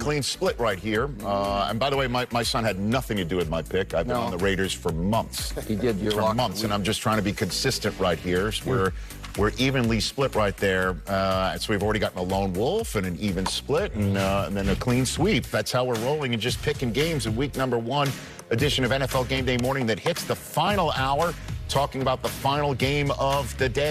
clean split right here. And by the way, my son had nothing to do with my pick. I've been on the Raiders for months. He did. For months, and I'm just trying to be consistent right here. So we're evenly split right there. So we've already gotten a lone wolf and an even split and then a clean sweep. That's how we're rolling and just picking games in week number 1 edition of NFL Game Day Morning that hits the final hour, talking about the final game of the day.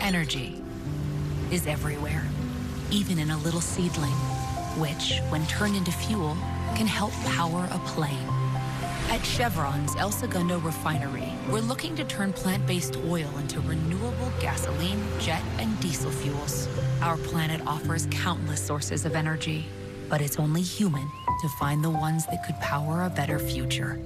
Energy is everywhere, even in a little seedling, which, when turned into fuel, can help power a plane. At Chevron's El Segundo refinery, we're looking to turn plant-based oil into renewable gasoline, jet, and diesel fuels. Our planet offers countless sources of energy, but it's only human to find the ones that could power a better future.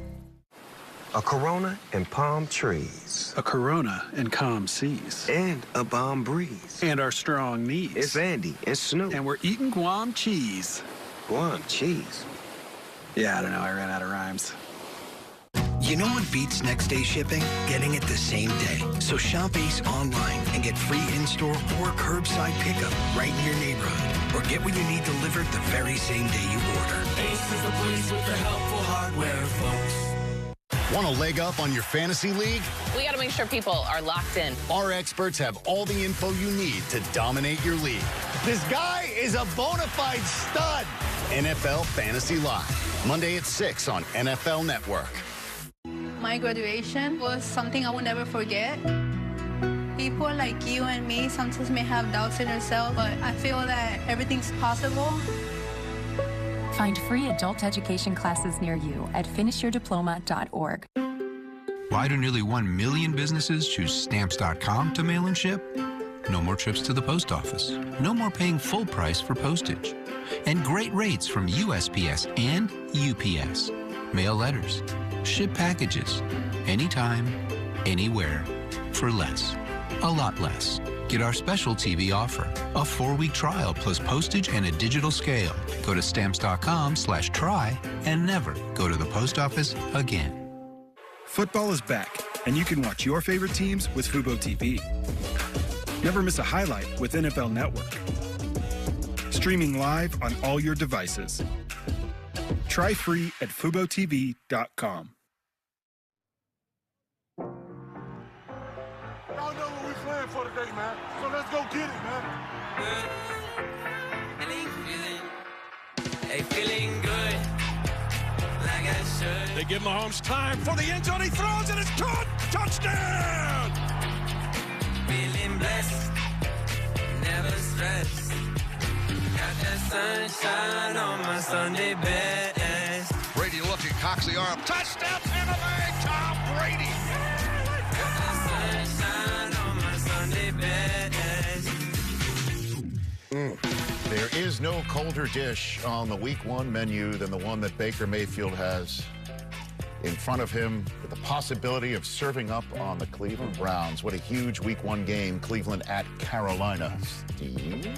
A Corona and palm trees. A Corona and calm seas. And a balm breeze. And our strong knees. It's Andy and Snoop. And we're eating Guam cheese. Guam cheese? Yeah, I don't know. I ran out of rhymes. You know what beats next day shipping? Getting it the same day. So shop Ace online and get free in-store or curbside pickup right in your neighborhood. Or get what you need delivered the very same day you order. Ace is the place with the helpful hardware, folks. Want a leg up on your fantasy league? We got to make sure people are locked in. Our experts have all the info you need to dominate your league. This guy is a bona fide stud. NFL Fantasy Live, Monday at 6 on NFL Network. My graduation was something I will never forget. People like you and me sometimes may have doubts in ourselves, but I feel that everything's possible. Find free adult education classes near you at finishyourdiploma.org. Why do nearly 1 million businesses choose Stamps.com to mail and ship? No more trips to the post office. No more paying full price for postage. And great rates from USPS and UPS. Mail letters. Ship packages. Anytime, anywhere. For less. A lot less. Get our special TV offer, a 4-week trial plus postage and a digital scale. Go to stamps.com/try and never go to the post office again. Football is back, and you can watch your favorite teams with Fubo TV. Never miss a highlight with NFL Network. Streaming live on all your devices. Try free at FuboTV.com. Y'all know what we're playing for today, man. So let's go get it, man. Feeling good, like I should. They give Mahomes time for the end zone. He throws and it's caught. Touchdown! Feeling blessed, never stressed. Got that sunshine on my Sunday best. Brady looking, cocks the arm. Touchdown, Tampa Bay, Tom Brady. Got that sunshine on my Sunday best. There is no colder dish on the Week 1 menu than the one that Baker Mayfield has in front of him with the possibility of serving up on the Cleveland Browns. What a huge Week 1 game, Cleveland at Carolina. Steve?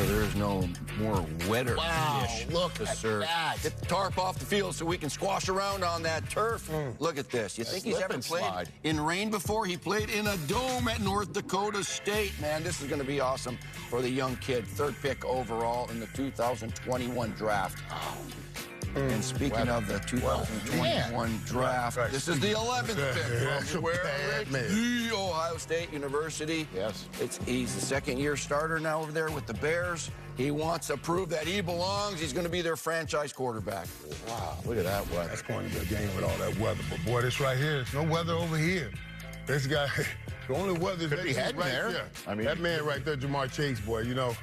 There's no more wetter fish look to at serve. that. Get the tarp off the field so we can squash around on that turf. Look at this. You think he's ever played in rain before? He played in a dome at North Dakota State. Man, this is going to be awesome for the young kid. 3rd pick overall in the 2021 draft. And speaking of the 2021 draft, this is the 11th pick from the Ohio State University. Yes. He's the 2nd-year starter now over there with the Bears. He wants to prove that he belongs. He's going to be their franchise quarterback. Wow, look at that weather. That's going to be a game with all that weather. But, boy, this right here, there's no weather over here. This guy, the only weather is that right there. I mean, that man right there, Jamar Chase, boy, you know,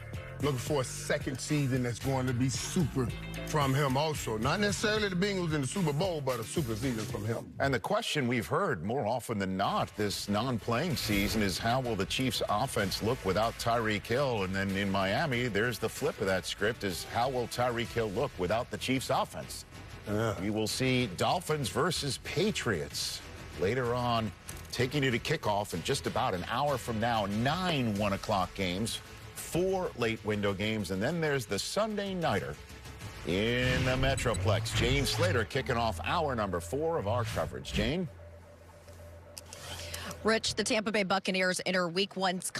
looking for a 2nd season that's going to be super from him also. Not necessarily the Bengals in the Super Bowl, but a super season from him. And the question we've heard more often than not this non-playing season is how will the Chiefs offense look without Tyreek Hill? And then in Miami, there's the flip of that script is how will Tyreek Hill look without the Chiefs offense? We will see Dolphins versus Patriots later on, taking you to kickoff in just about an hour from now. 9 1 o'clock games, 4 late window games, and then there's the Sunday nighter in the Metroplex. Jane Slater kicking off hour number 4 of our coverage. Jane? Rich, the Tampa Bay Buccaneers enter Week 1's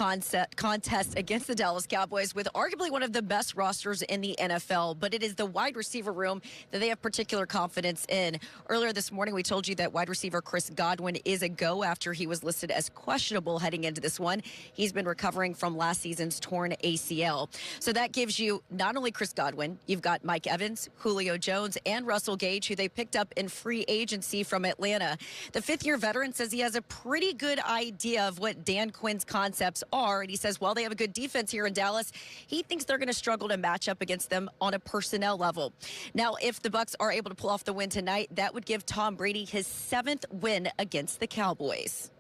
contest against the Dallas Cowboys with arguably one of the best rosters in the NFL, but it is the wide receiver room that they have particular confidence in. Earlier this morning, we told you that wide receiver Chris Godwin is a go after he was listed as questionable heading into this one. He's been recovering from last season's torn ACL. So that gives you not only Chris Godwin, you've got Mike Evans, Julio Jones, and Russell Gage, who they picked up in free agency from Atlanta. The 5th-year veteran says he has a pretty good idea of what Dan Quinn's concepts are, and he says while they have a good defense here in Dallas, he thinks they're going to struggle to match up against them on a personnel level. Now, if the Bucs are able to pull off the win tonight, that would give Tom Brady his 7th win against the Cowboys.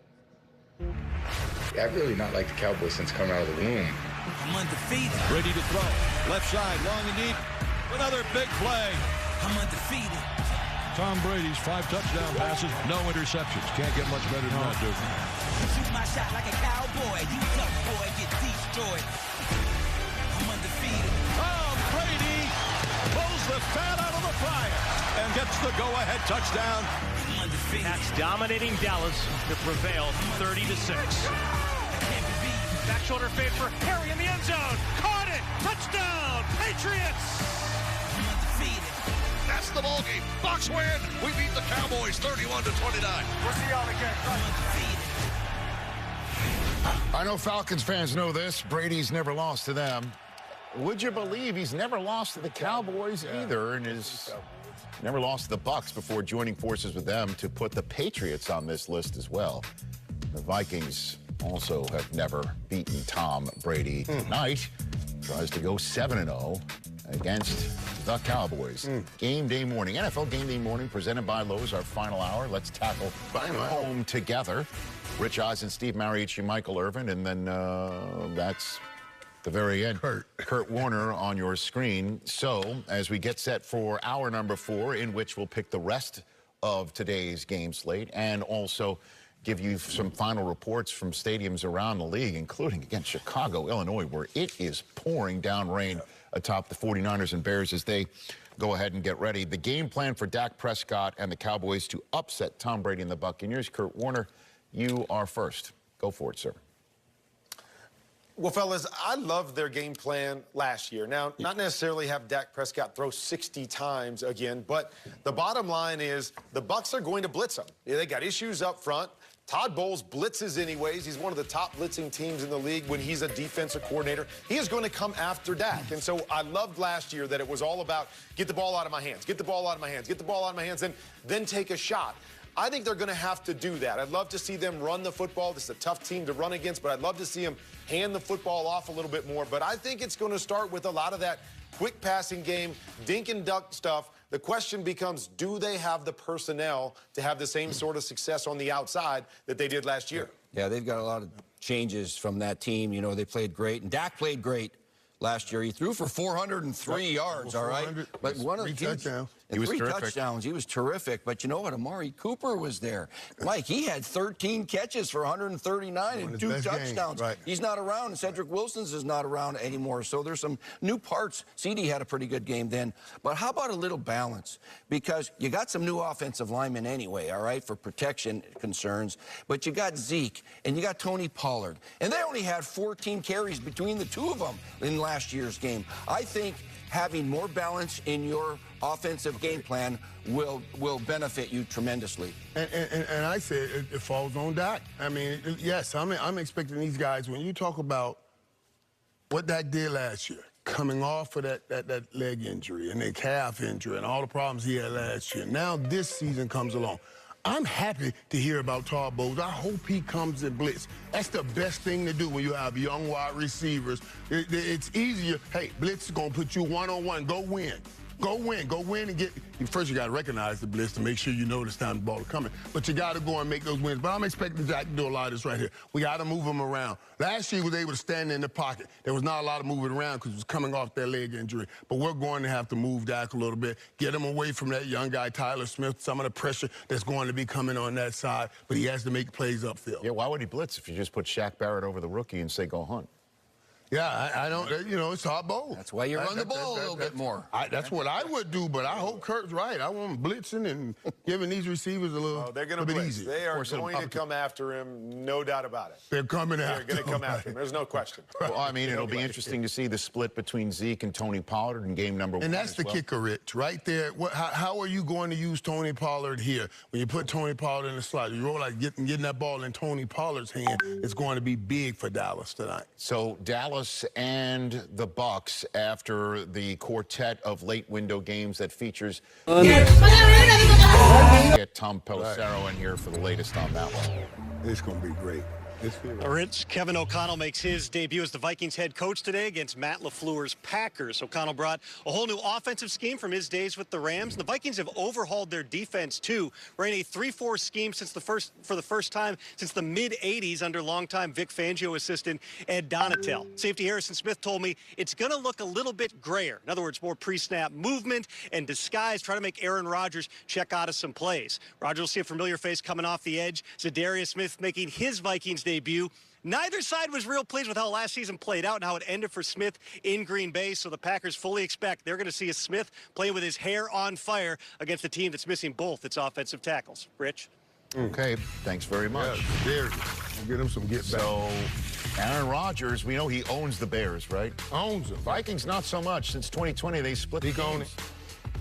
I've really not liked the Cowboys since coming out of the womb. I'm undefeated. Ready to throw. Left side, long and deep. Another big play. I'm undefeated. Tom Brady's 5 touchdown passes, no interceptions. Can't get much better than that, dude. Shoot my shot like a cowboy. You tough boy, get destroyed. I'm undefeated. Tom Brady pulls the fat out of the fire and gets the go-ahead touchdown. I'm undefeated. That's dominating Dallas to prevail 30-6. Back shoulder fade for Harry in the end zone. Caught it. Touchdown. Patriots. I'm undefeated. That's the ball game. Bucs win. We beat the Cowboys 31-29. We'll see y'all again. I know Falcons fans know this. Brady's never lost to them. Would you believe he's never lost to the Cowboys either, and has never lost to the Bucs before joining forces with them to put the Patriots on this list as well. The Vikings also have never beaten Tom Brady. Tonight tries to go 7-0 against the Cowboys. Game day morning, NFL Game Day Morning, presented by Lowe's, our final hour. Let's tackle home together. Rich Eisen, Steve Mariucci, Michael Irvin, and then that's the very end. Kurt Warner on your screen. So as we get set for hour number 4, in which we'll pick the rest of today's game slate and also give you some final reports from stadiums around the league, including against Chicago, Illinois, where it is pouring down rain atop the 49ers and Bears as they go ahead and get ready. The game plan for Dak Prescott and the Cowboys to upset Tom Brady and the Buccaneers. Kurt Warner, you are first. Go for it, sir. Well, fellas, I loved their game plan last year. Now, not necessarily have Dak Prescott throw 60 times again, but the bottom line is the Bucs are going to blitz them. Yeah, they got issues up front. Todd Bowles blitzes anyways. He's one of the top blitzing teams in the league when he's a defensive coordinator. He is going to come after Dak. And so I loved last year that it was all about get the ball out of my hands, get the ball out of my hands, get the ball out of my hands, and then take a shot. I think they're going to have to do that. I'd love to see them run the football. This is a tough team to run against, but I'd love to see them hand the football off a little bit more. But I think it's going to start with a lot of that quick passing game, dink and duck stuff. The question becomes, do they have the personnel to have the same sort of success on the outside that they did last year? Yeah, they've got a lot of changes from that team. You know, they played great, and Dak played great last year. He threw for 403 yards, all right? But one of the and He was 3 terrific. touchdowns. He was terrific. But you know what? Amari Cooper was there. Mike, he had 13 catches for 139 and 2 touchdowns. Right. He's not around, and Cedric Wilson's is not around anymore. So there's some new parts. CD had a pretty good game then. But how about a little balance? Because you got some new offensive linemen anyway, all right, for protection concerns. But you got Zeke, and you got Tony Pollard. And they only had 14 carries between the two of them in last year's game. I think having more balance in your offensive game plan will benefit you tremendously. And I say it falls on Dak. I mean, yes, I'm expecting these guys, when you talk about what Dak did last year, coming off of that leg injury and the calf injury and all the problems he had last year. Now this season comes along. I'm happy to hear about Todd Bowles. I hope he comes and blitz. That's the best thing to do when you have young wide receivers. It's easier. Hey, blitz is going to put you one-on-one. Go win. Go win. Go win and get... First, you got to recognize the blitz to make sure you know this time the ball is coming. But you got to go and make those wins. But I'm expecting Jack to do a lot of this right here. We got to move him around. Last year, he was able to stand in the pocket. There was not a lot of moving around because he was coming off that leg injury. But we're going to have to move Dak a little bit, get him away from that young guy, Tyler Smith, some of the pressure that's going to be coming on that side. But he has to make plays upfield. Yeah, why would he blitz if you just put Shaq Barrett over the rookie and say, go hunt? Yeah, I don't, you know, it's Todd Bowles. That's why you run the ball a little bit more. That's what I would do, but I hope Kurt's right. I want him blitzing and giving these receivers a little they're going to bit blitz. easy. They are going to come after him, no doubt about it. They're coming after him. They're going to come after him. There's no question. Well, I mean, it'll be interesting to see the split between Zeke and Tony Pollard in game number 1. And that's the kicker, Rich, right there. How are you going to use Tony Pollard here? When you put Tony Pollard in the slot, you roll like getting that ball in Tony Pollard's hand, it's going to be big for Dallas tonight. So Dallas and the Bucks after the quartet of late window games that features get Tom Pelissero in here for the latest on that one. It's going to be great. Rich, Kevin O'Connell makes his debut as the Vikings head coach today against Matt LaFleur's Packers. O'Connell brought a whole new offensive scheme from his days with the Rams. The Vikings have overhauled their defense too, ran a 3-4 scheme for the first time since the mid-'80s under longtime Vic Fangio assistant Ed Donatel. Safety Harrison Smith told me it's going to look a little bit grayer. In other words, more pre-snap movement and disguise, try to make Aaron Rodgers check out of some plays. Rodgers will see a familiar face coming off the edge. Zadarius Smith making his Vikings debut. Neither side was real pleased with how last season played out and how it ended for Smith in Green Bay, so the Packers fully expect they're going to see a Smith play with his hair on fire against a team that's missing both its offensive tackles. Rich? Okay, thanks very much. Yeah, there. We'll get him some get back. So, Aaron Rodgers, we know he owns the Bears, right? Owns them. Vikings, not so much. Since 2020, they split the games.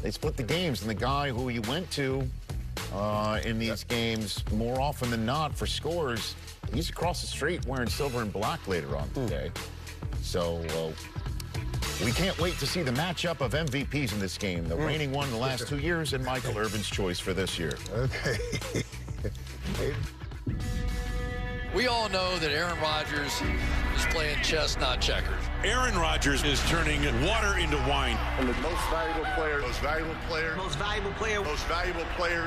They split the games, and the guy who he went to in these games more often than not for scores, he's across the street wearing silver and black later on today. So we can't wait to see the matchup of MVPs in this game. The reigning one in the last 2 years and Michael Irvin's choice for this year. Okay. We all know that Aaron Rodgers is playing chess, not checkers. Aaron Rodgers is turning water into wine. And the most valuable player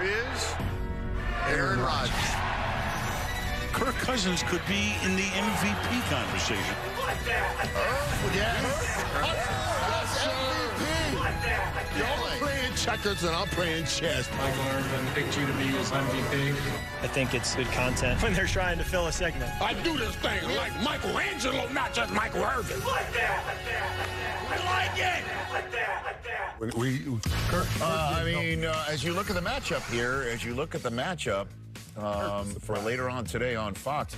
is Aaron Rodgers. Kirk Cousins could be in the MVP conversation. Y'all playing checkers and I'm playing chess. Michael Irvin picked you to be his MVP. I think it's good content when they're trying to fill a segment. I do this thing like Michelangelo, not just Michael Irvin. Like that. I like it. I mean, as you look at the matchup here, for later on today on Fox,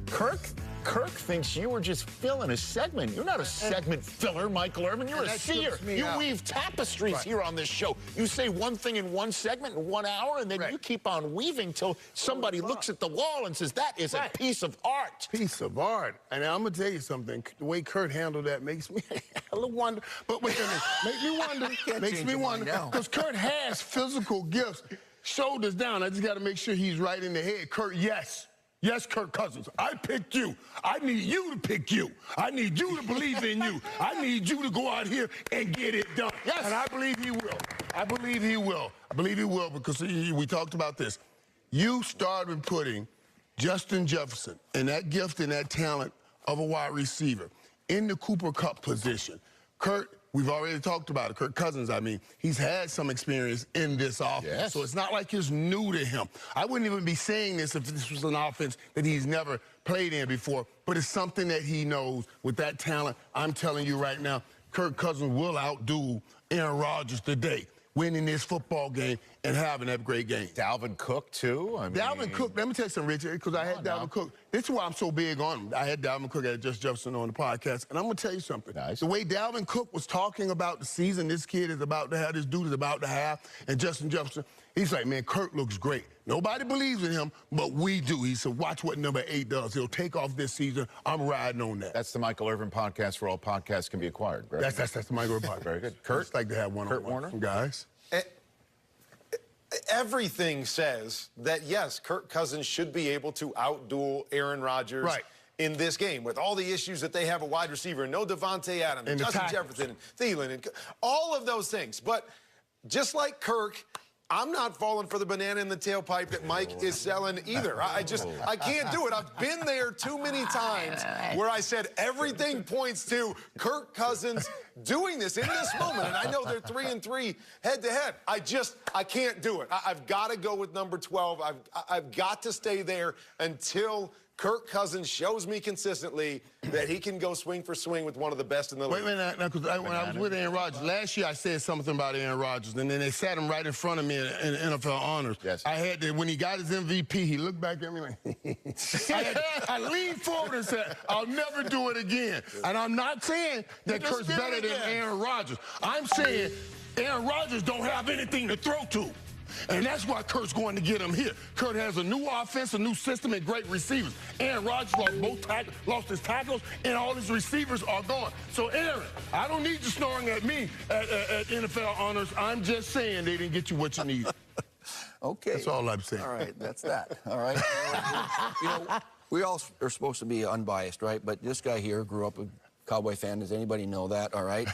Kirk thinks you were just filling a segment. You're not a segment filler, Michael Irvin. You're a seer. You weave tapestries here on this show. You say one thing in one segment in 1 hour, and then you keep on weaving till somebody looks at the wall and says, that is a piece of art. Piece of art. And I'm going to tell you something. The way Kurt handled that makes me a little wonder. But wait a minute. Makes me wonder. Because Kurt has physical gifts. Shoulders down. I just got to make sure he's right in the head. Kurt, yes. Yes, Kirk Cousins, I picked you. I need you to pick you. I need you to believe in you. I need you to go out here and get it done. Yes. And I believe he will. I believe he will. I believe he will because we talked about this. You started putting Justin Jefferson and that gift and that talent of a wide receiver in the Cooper Kupp position. Kurt, we've already talked about it. Kirk Cousins, I mean, he's had some experience in this offense. So it's not like it's new to him. I wouldn't even be saying this if this was an offense that he's never played in before, but it's something that he knows with that talent. I'm telling you right now, Kirk Cousins will outdo Aaron Rodgers today, winning this football game and having that great game. Dalvin Cook, too? I mean... Dalvin Cook, let me tell you something, Richard, because I had Dalvin Cook. This is why I'm so big on him. I had Dalvin Cook at Just Jefferson on the podcast, and I'm going to tell you something. Nice. The way Dalvin Cook was talking about the season this kid is about to have, this dude is about to have, and Justin Jefferson, he's like, man, Kirk looks great. Nobody believes in him, but we do. He said, watch what number 8 does. He'll take off this season. I'm riding on that. That's the Michael Irvin podcast where all podcasts can be acquired, right? That's the Michael Irvin podcast. Very good. Kurt? I'd like to have one-on-one Kurt Warner? from guys. Everything says that, yes, Kirk Cousins should be able to outduel Aaron Rodgers in this game with all the issues that they have a wide receiver, no Devontae Adams, and Justin Jefferson, and Thielen, and all of those things. But just like Kirk, I'm not falling for the banana in the tailpipe that Mike is selling either. I can't do it. I've been there too many times where I said everything points to Kirk Cousins doing this in this moment. And I know they're 3-3 head-to-head. I can't do it. I've got to go with number 12. I've got to stay there until Kirk Cousins shows me consistently that he can go swing for swing with one of the best in the league. Wait a minute, because when I was with Aaron Rodgers, last year I said something about Aaron Rodgers, and then they sat him right in front of me in NFL honors. Yes. I had to, when he got his MVP, he looked back at me like, I leaned forward and said, I'll never do it again. And I'm not saying that Kirk's better than Aaron Rodgers. I'm saying Aaron Rodgers don't have anything to throw to. And that's why Kurt's going to get him here. Kurt has a new offense, a new system, and great receivers. Aaron Rodgers lost his tackles, and all his receivers are gone. So, Aaron, I don't need you snoring at me at NFL honors. I'm just saying they didn't get you what you need. Okay. That's all I'm saying. All right, that's that. All right. You know, we all are supposed to be unbiased, right? But this guy here grew up a Cowboy fan. Does anybody know that? All right.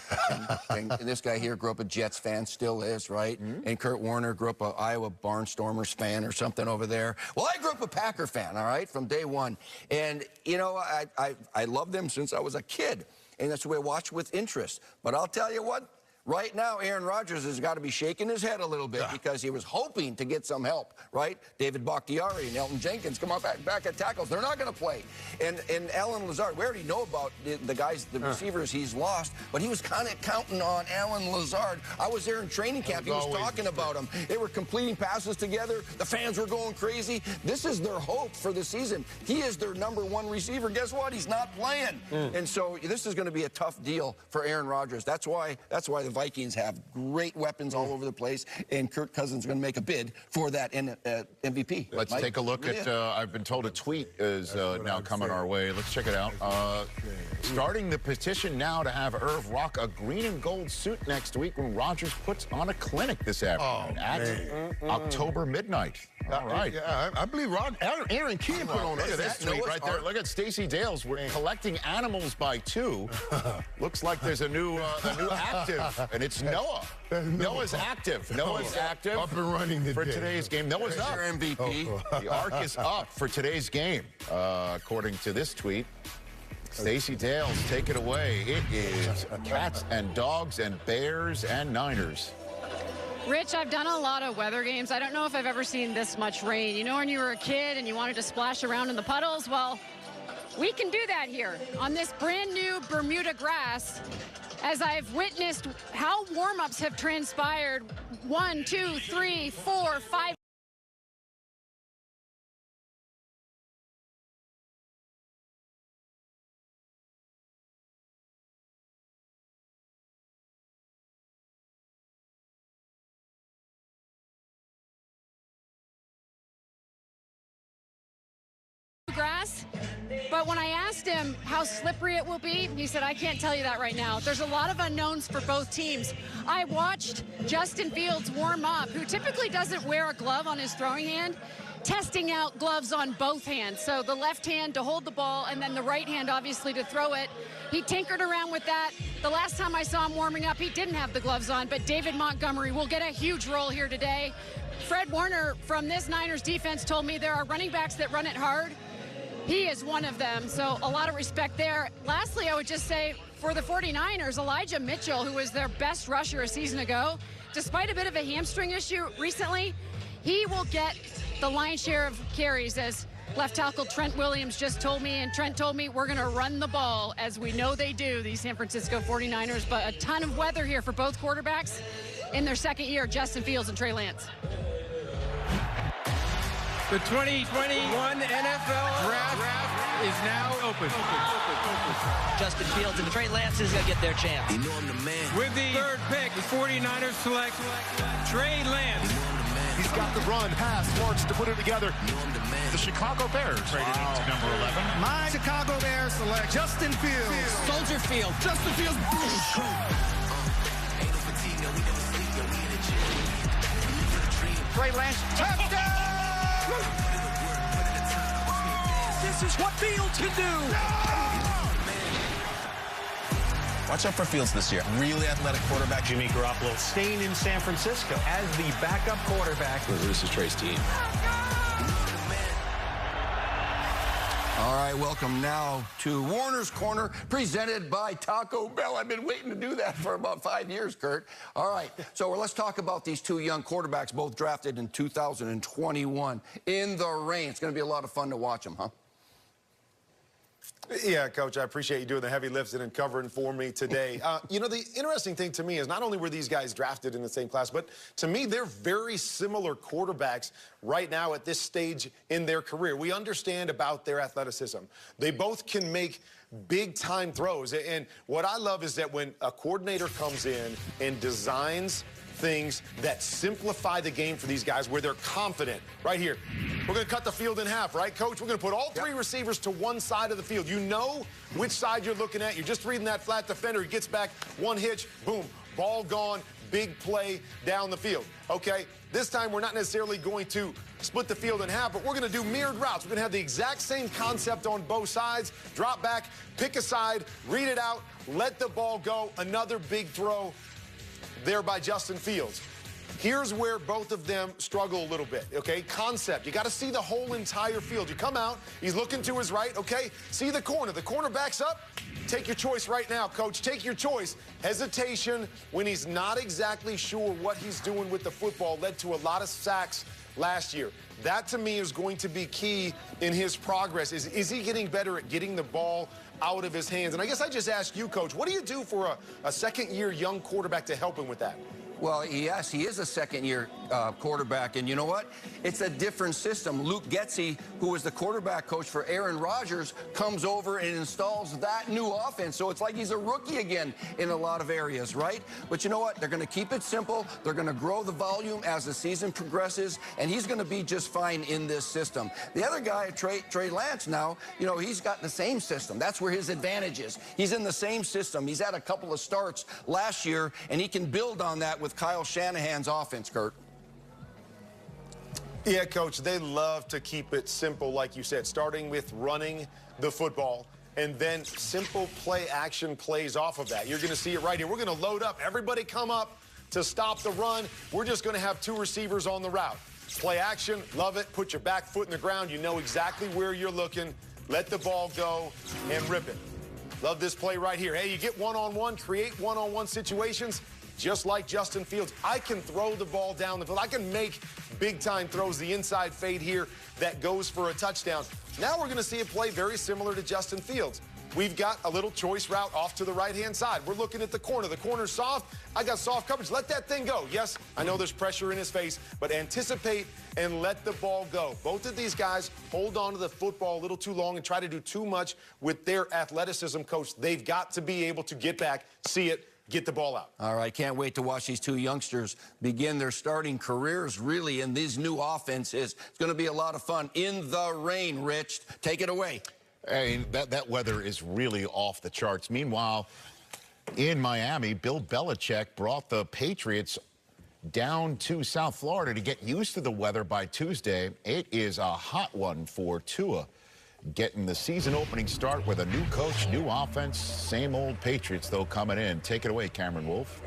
And this guy here grew up a Jets fan, still is, right? And Kurt Warner grew up an Iowa Barnstormers fan or something over there. Well, I grew up a Packer fan, all right, from day one. And, you know, I loved them since I was a kid. And that's the way I watched with interest. But I'll tell you what, right now, Aaron Rodgers has got to be shaking his head a little bit because he was hoping to get some help, right? David Bakhtiari and Elton Jenkins come up back at tackles. They're not going to play. And Allen Lazard, we already know about the guys, the receivers he's lost, but he was kind of counting on Allen Lazard. I was there in training camp. He was talking about him. They were completing passes together. The fans were going crazy. This is their hope for the season. He is their #1 receiver. Guess what? He's not playing. And so this is going to be a tough deal for Aaron Rodgers. That's why the Vikings have great weapons all over the place, and Kirk Cousins is going to make a bid for that MVP. Let's take a look at, I've been told a tweet is now coming our way. Let's check it out. Starting the petition now to have Irv rock a green and gold suit next week when Rodgers puts on a clinic this afternoon at October midnight. All right. Yeah, I believe Aaron Kidd put on. Look at this tweet right there. Look at Stacey Dales. We're collecting animals by 2. Looks like there's a new active, and it's Noah. Noah's active. Noah's active. Up and running for today's game. Noah's up. Your MVP. The arc is up for today's game, according to this tweet. Stacey Dales, take it away. It is cats and dogs and bears and Niners. Rich, I've done a lot of weather games. I don't know if I've ever seen this much rain. You know when you were a kid and you wanted to splash around in the puddles? Well, we can do that here on this brand new Bermuda grass as I've witnessed how warm-ups have transpired. 1, 2, 3, 4, 5. Grass, but when I asked him how slippery it will be, he said, I can't tell you that right now. There's a lot of unknowns for both teams. I watched Justin Fields warm up, who typically doesn't wear a glove on his throwing hand, testing out gloves on both hands. So the left hand to hold the ball and then the right hand, obviously, to throw it. He tinkered around with that. The last time I saw him warming up, he didn't have the gloves on, but David Montgomery will get a huge role here today. Fred Warner from this Niners defense told me there are running backs that run it hard. He is one of them, so a lot of respect there. Lastly, I would just say for the 49ers, Elijah Mitchell, who was their best rusher a season ago, despite a bit of a hamstring issue recently, he will get the lion's share of carries, as left tackle Trent Williams just told me, and Trent told me we're going to run the ball, as we know they do, these San Francisco 49ers. But a ton of weather here for both quarterbacks in their second year, Justin Fields and Trey Lance. The 2021 NFL Draft is now open. Justin Fields and Trey Lance is going to get their chance. You know I'm the man. With the third pick, the 49ers select Trey Lance. He's got the run, pass, works to put it together. You know I'm the man. The Chicago Bears traded into number 11. My Chicago Bears select Justin Fields. Soldier Field. Justin Fields. Trey Lance. Touchdown! This is what Fields can do. Watch out for Fields this year. Really athletic quarterback. Jimmy Garoppolo staying in San Francisco as the backup quarterback. This is Trey's team. All right, welcome now to Warner's Corner, presented by Taco Bell. I've been waiting to do that for about 5 years, Kurt. All right, so let's talk about these two young quarterbacks, both drafted in 2021 in the rain. It's going to be a lot of fun to watch them, huh? Yeah, Coach, I appreciate you doing the heavy lifting and covering for me today. You know, the interesting thing to me is not only were these guys drafted in the same class, but to me, they're very similar quarterbacks right now at this stage in their career. We understand about their athleticism. They both can make big-time throws. And what I love is that when a coordinator comes in and designs things that simplify the game for these guys where they're confident. Right here. We're going to cut the field in half, right, Coach? We're going to put all three receivers to one side of the field. You know which side you're looking at. You're just reading that flat defender. He gets back, one hitch, boom, ball gone, big play down the field. Okay, this time we're not necessarily going to split the field in half, but we're going to do mirrored routes. We're going to have the exact same concept on both sides. Drop back, pick a side, read it out, let the ball go. Another big throw there by Justin Fields. Here's where both of them struggle a little bit, okay? Concept. You got to see the whole entire field. You come out, he's looking to his right, okay? See the corner. The corner backs up. Take your choice right now, Coach. Take your choice. Hesitation when he's not exactly sure what he's doing with the football led to a lot of sacks last year. That, to me, is going to be key in his progress. Is he getting better at getting the ball out of his hands? And I guess I just ask you, Coach, what do you do for a second-year young quarterback to help him with that? Well, yes, he is a second-year quarterback, and you know what? It's a different system. Luke Getsy, who was the quarterback coach for Aaron Rodgers, comes over and installs that new offense. So it's like he's a rookie again in a lot of areas, right? But you know what? They're going to keep it simple. They're going to grow the volume as the season progresses, and he's going to be just fine in this system. The other guy, Trey Lance, now, you know, he's got the same system. That's where his advantage is. He's in the same system. He's had a couple of starts last year, and he can build on that with Kyle Shanahan's offense, Kurt. Yeah, Coach, they love to keep it simple, like you said, starting with running the football and then simple play action plays off of that. You're going to see it right here. We're going to load up. Everybody come up to stop the run. We're just going to have two receivers on the route. Play action, love it. Put your back foot in the ground. You know exactly where you're looking. Let the ball go and rip it. Love this play right here. Hey, you get one-on-one, create one-on-one situations. Just like Justin Fields, I can throw the ball down the field. I can make big-time throws, the inside fade here that goes for a touchdown. Now we're going to see a play very similar to Justin Fields. We've got a little choice route off to the right-hand side. We're looking at the corner. The corner's soft. I got soft coverage. Let that thing go. Yes, I know there's pressure in his face, but anticipate and let the ball go. Both of these guys hold on to the football a little too long and try to do too much with their athleticism, Coach. They've got to be able to get back, see it, get the ball out. All right, can't wait to watch these two youngsters begin their starting careers really in these new offenses. It's going to be a lot of fun in the rain, Rich. Take it away. I mean, that weather is really off the charts. Meanwhile, in Miami, Bill Belichick brought the Patriots down to South Florida to get used to the weather by Tuesday. It is a hot one for Tua, getting the season opening start with a new coach, new offense, same old Patriots, though, coming in. Take it away, Cameron Wolf.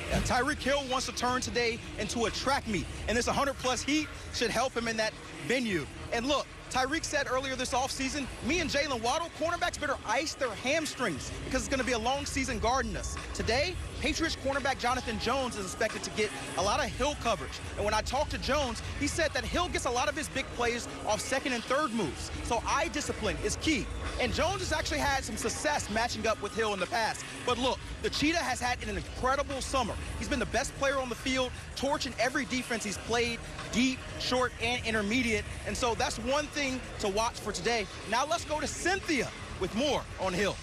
Yeah, Tyreek Hill wants to turn today into a track meet, and this 100-plus heat should help him in that venue. And look, Tyreek said earlier this offseason, me and Jalen Waddle, cornerbacks better ice their hamstrings because it's going to be a long season guarding us. Today, Patriots cornerback Jonathan Jones is expected to get a lot of Hill coverage. And when I talked to Jones, he said that Hill gets a lot of his big plays off second and third moves. So eye discipline is key. And Jones has actually had some success matching up with Hill in the past. But look, the Cheetah has had an incredible summer. He's been the best player on the field, torching every defense he's played, deep, short, and intermediate. And so that's one thing to watch for today. Now let's go to Cynthia with more on Hill.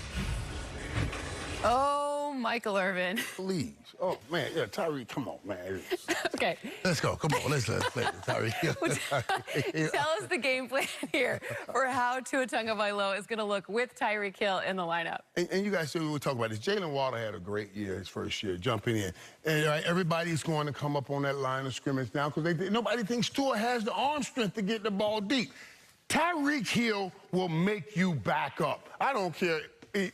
Oh, Michael Irvin. Please. Oh, man. Yeah, Tyreek, come on, man. Okay. Let's go. Come on. Let's play this, Tyreek. Tell us the game plan here for how Tua Tagovailoa is going to look with Tyreek Hill in the lineup. And you guys said we would talk about this. Jalen Waddle had a great year his first year, jumping in. And everybody's going to come up on that line of scrimmage now because nobody thinks Tua has the arm strength to get the ball deep. Tyreek Hill will make you back up. I don't care.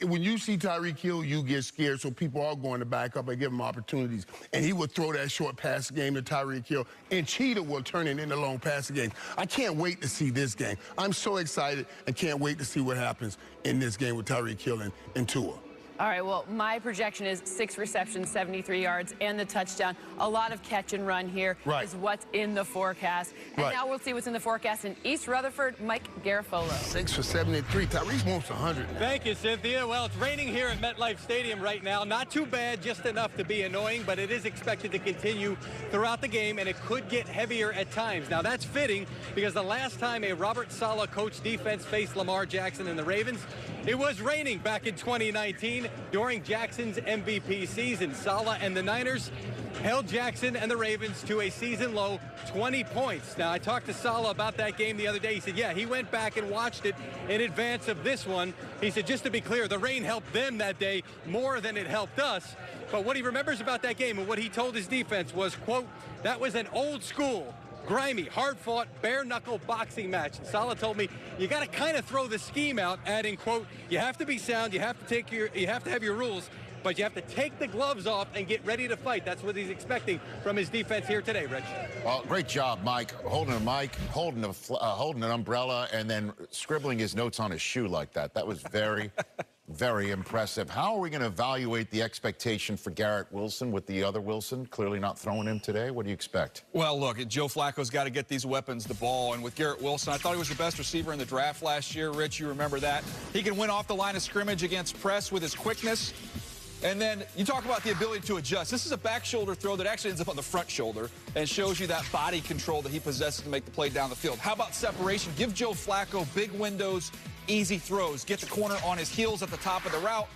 When you see Tyreek Hill, you get scared, so people are going to back up and give him opportunities. And he would throw that short pass game to Tyreek Hill, and Cheetah will turn it into long passing game. I can't wait to see this game. I'm so excited and can't wait to see what happens in this game with Tyreek Hill and Tua. All right, well, my projection is 6 receptions, 73 yards, and the touchdown. A lot of catch and run here is what's in the forecast. And now we'll see what's in the forecast in East Rutherford. Mike Garafolo. 6 for 73. Tyrese wants 100. Thank you, Cynthia. Well, it's raining here at MetLife Stadium right now. Not too bad, just enough to be annoying, but it is expected to continue throughout the game, and it could get heavier at times. Now, that's fitting because the last time a Robert Saleh coached defense faced Lamar Jackson and the Ravens, it was raining back in 2019 during Jackson's MVP season. Saleh and the Niners held Jackson and the Ravens to a season-low 20 points. Now, I talked to Saleh about that game the other day. He said, yeah, he went back and watched it in advance of this one. He said, just to be clear, the rain helped them that day more than it helped us. But what he remembers about that game and what he told his defense was, quote, that was an old-school, grimy, hard-fought, bare-knuckle boxing match. And Saleh told me, you got to kind of throw the scheme out, adding, quote, you have to be sound, you have to have your rules, but you have to take the gloves off and get ready to fight. That's what he's expecting from his defense here today, Rich. Well, great job, Mike, holding a mic, holding an umbrella, and then scribbling his notes on his shoe like that. That was very, very impressive. How are we going to evaluate the expectation for Garrett Wilson with the other Wilson clearly not throwing him today? What do you expect? Well, look, Joe Flacco's got to get these weapons the ball. And with Garrett Wilson, I thought he was the best receiver in the draft last year. Rich, you remember that. He can win off the line of scrimmage against press with his quickness. And then you talk about the ability to adjust. This is a back shoulder throw that actually ends up on the front shoulder and shows you that body control that he possesses to make the play down the field. How about separation? Give Joe Flacco big windows, easy throws. Get the corner on his heels at the top of the route.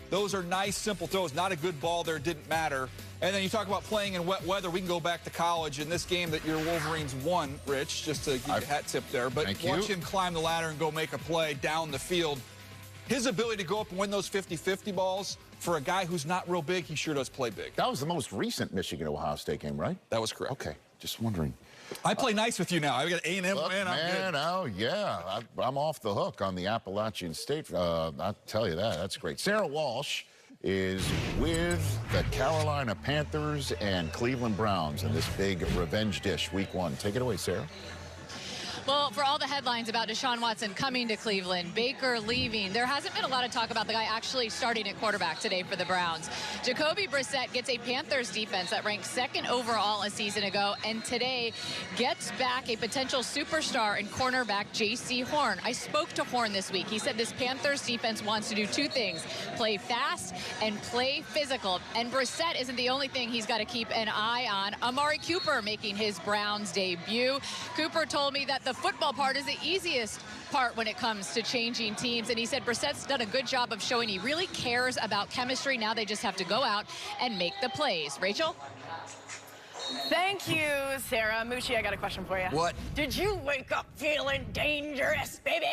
Those are nice, simple throws. Not a good ball there, didn't matter. And then you talk about playing in wet weather. We can go back to college in this game that your Wolverines won, Rich, just to give you a hat tip there. But watch him climb the ladder and go make a play down the field. His ability to go up and win those 50-50 balls, for a guy who's not real big, he sure does play big. That was the most recent Michigan-Ohio State game, right? That was correct. Okay, just wondering. I play nice with you now. I got A&M, man, I'm good. Oh, yeah, I'm off the hook on the Appalachian State. I'll tell you that. That's great. Sarah Walsh is with the Carolina Panthers and Cleveland Browns in this big revenge dish, week 1. Take it away, Sarah. Well, for all the headlines about Deshaun Watson coming to Cleveland, Baker leaving, there hasn't been a lot of talk about the guy actually starting at quarterback today for the Browns. Jacoby Brissett gets a Panthers defense that ranked 2nd overall a season ago, and today gets back a potential superstar in cornerback J.C. Horn. I spoke to Horn this week. He said this Panthers defense wants to do 2 things, play fast and play physical. And Brissett isn't the only thing he's got to keep an eye on. Amari Cooper making his Browns debut. Cooper told me that the football part is the easiest part when it comes to changing teams, and he said Brissett's done a good job of showing he really cares about chemistry. Now they just have to go out and make the plays. Rachel? Thank you, Sarah. Moochie, I got a question for you. What? Did you wake up feeling dangerous, baby?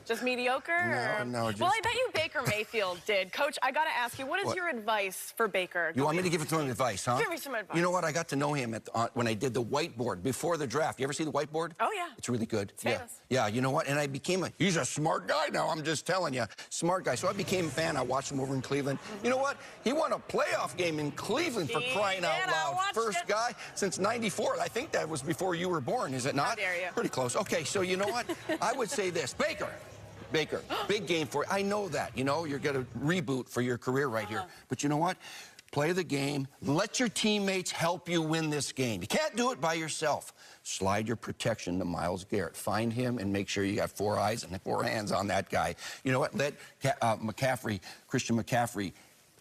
Just mediocre? No, just... Well, I bet you Baker Mayfield did. Coach, I got to ask you, what is your advice for Baker? You want me to give him advice, huh? Give me some advice. You know what? I got to know him when I did the whiteboard before the draft. You ever see the whiteboard? Oh, yeah. It's really good. It's famous. Yeah, you know what? And I became he's a smart guy now, I'm just telling you. Smart guy. So I became a fan. I watched him over in Cleveland. You know what? He won a playoff game in Cleveland for crying out loud. First guy since '94. I think that was before you were born, is it not? How dare you. Pretty close. Okay, so you know what? I would say this. Baker, big game for you. I know that. You know, you're going to reboot for your career right here. But you know what? Play the game. Let your teammates help you win this game. You can't do it by yourself. Slide your protection to Myles Garrett. Find him and make sure you got 4 eyes and 4 hands on that guy. You know what? Let Christian McCaffrey,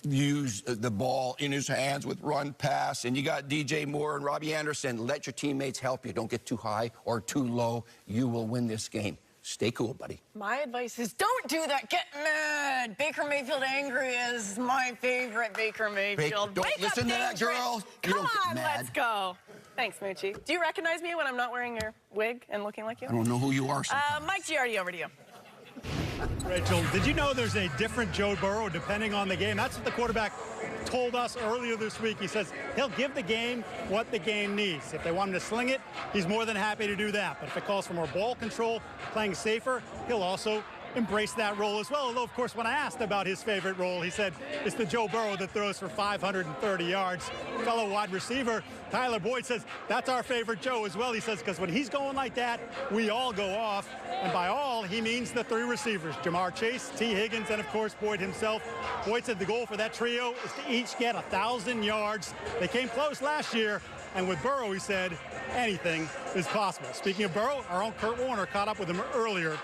use the ball in his hands with run pass. And you got DJ Moore and Robbie Anderson. Let your teammates help you. Don't get too high or too low. You will win this game. Stay cool, buddy. My advice is don't do that. Get mad. Baker Mayfield angry is my favorite Baker Mayfield. Don't listen to that girl. Come on, let's go. Thanks, Moochie. Do you recognize me when I'm not wearing your wig and looking like you? I don't know who you are sometimes. Mike Giardi, over to you. Rachel, did you know there's a different Joe Burrow depending on the game? That's what the quarterback told us earlier this week. He says he'll give the game what the game needs. If they want him to sling it, he's more than happy to do that. But if it calls for more ball control, playing safer, he'll also embrace that role as well. Although, of course, when I asked about his favorite role, he said it's the Joe Burrow that throws for 530 yards. Fellow wide receiver Tyler Boyd says that's our favorite Joe as well. He says because when he's going like that, we all go off. And by all, he means the 3 receivers, Jamar Chase, T. Higgins, and, of course, Boyd himself. Boyd said the goal for that trio is to each get 1,000 yards. They came close last year. And with Burrow, he said, anything is possible. Speaking of Burrow, our own Kurt Warner caught up with him earlier.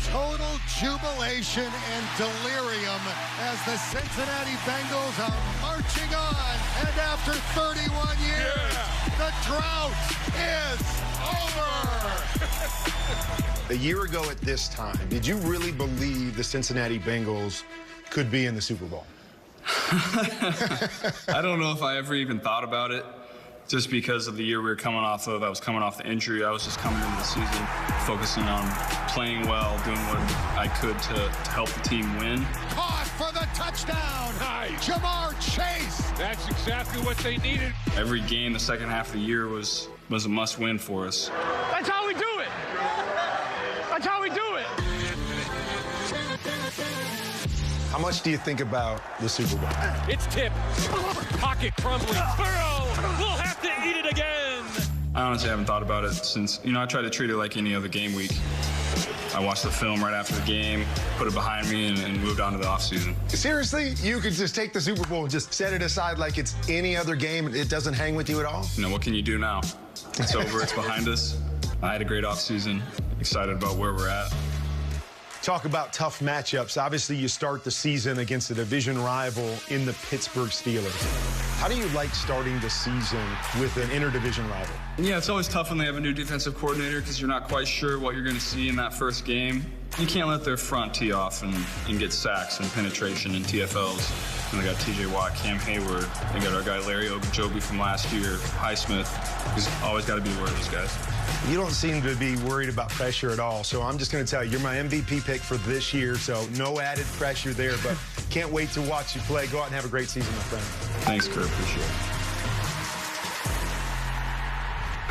Total jubilation and delirium as the Cincinnati Bengals are marching on. And after 31 years, the drought is over. A year ago at this time, did you really believe the Cincinnati Bengals could be in the Super Bowl? I don't know if I ever even thought about it. Just because of the year we were coming off of. I was coming off the injury. I was just coming into the season focusing on playing well, doing what I could to help the team win. Caught for the touchdown. Nice. Jamar Chase. That's exactly what they needed. Every game the second half of the year was a must-win for us. That's how we do it. That's how we do it. How much do you think about the Super Bowl? It's tipped. Pocket crumbling. Burrow will have to eat it again. I honestly haven't thought about it since, I try to treat it like any other game week. I watched the film right after the game, put it behind me, and moved on to the offseason. Seriously? You could just take the Super Bowl and just set it aside like it's any other game and it doesn't hang with you at all? What can you do now? It's over. It's behind us. I had a great offseason. Excited about where we're at. Talk about tough matchups. Obviously, you start the season against a division rival in the Pittsburgh Steelers. How do you like starting the season with an interdivision rival? Yeah, it's always tough when they have a new defensive coordinator because you're not quite sure what you're going to see in that first game. You can't let their front tee off and get sacks and penetration and TFLs. And they got T.J. Watt, Cam Hayward. They got our guy Larry Ogunjobi from last year, Highsmith. He's always got to be aware of those guys. You don't seem to be worried about pressure at all, so I'm just going to tell you, you're my MVP pick for this year, so no added pressure there, but can't wait to watch you play. Go out and have a great season, my friend. Thanks, Kurt. Appreciate it.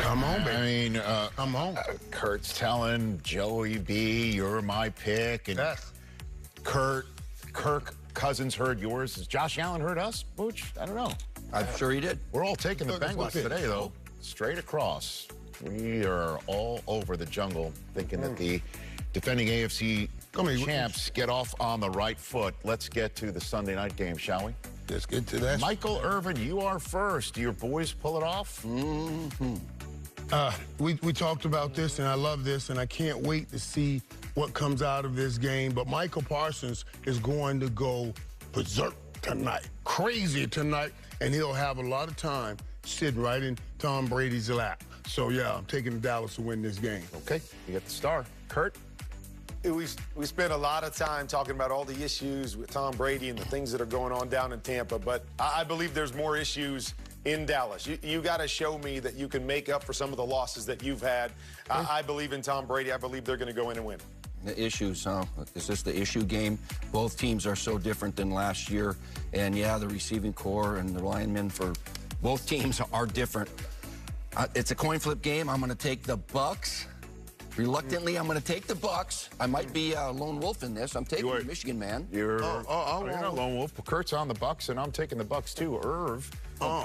Come on, baby. I mean, come on. Kurt's telling Joey B, you're my pick, and Kirk Cousins heard yours. Has Josh Allen heard us, Booch? I don't know. I'm sure he did. We're all taking the Bengals today, though, straight across. We are all over the jungle thinking that the defending AFC champs get off on the right foot. Let's get to the Sunday night game, shall we? Let's get to that. Michael Irvin, you are first. Do your boys pull it off? We talked about this, and I love this, and I can't wait to see what comes out of this game. But Michael Parsons is going to go berserk tonight, crazy tonight, and he'll have a lot of time sitting right in Tom Brady's lap. So, yeah, I'm taking Dallas to win this game. Okay, you got the star. Kurt? We spent a lot of time talking about all the issues with Tom Brady and the things that are going on down in Tampa, but I believe there's more issues in Dallas. You got to show me that you can make up for some of the losses that you've had. I believe in Tom Brady. I believe they're going to go in and win. The issues, huh? Is this the issue game? Both teams are so different than last year. And, yeah, the receiving core and the linemen for both teams are different. It's a coin flip game. I'm going to take the Bucs. Reluctantly, I'm going to take the Bucs. I might be a lone wolf in this. I'm taking the Michigan man. You're not a lone wolf. Kurt's on the Bucs, and I'm taking the Bucs too. Irv,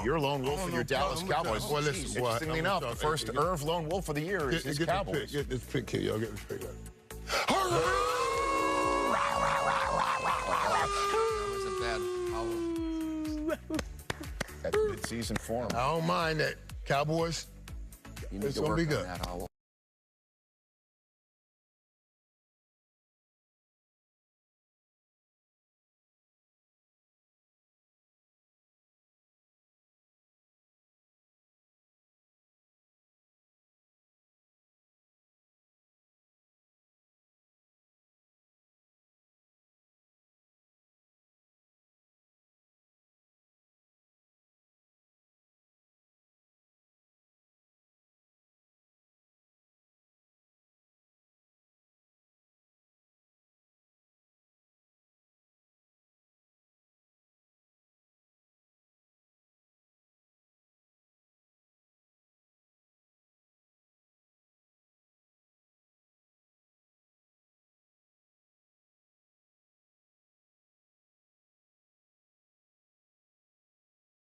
you're lone wolf for your Dallas Cowboys. Well, listen, interestingly enough, the first Irv lone wolf of the year is his Cowboys. Get this pick here, y'all. Get this pick. That was a bad howl. That's mid-season form. I don't mind that. Cowboys, it's going to be good.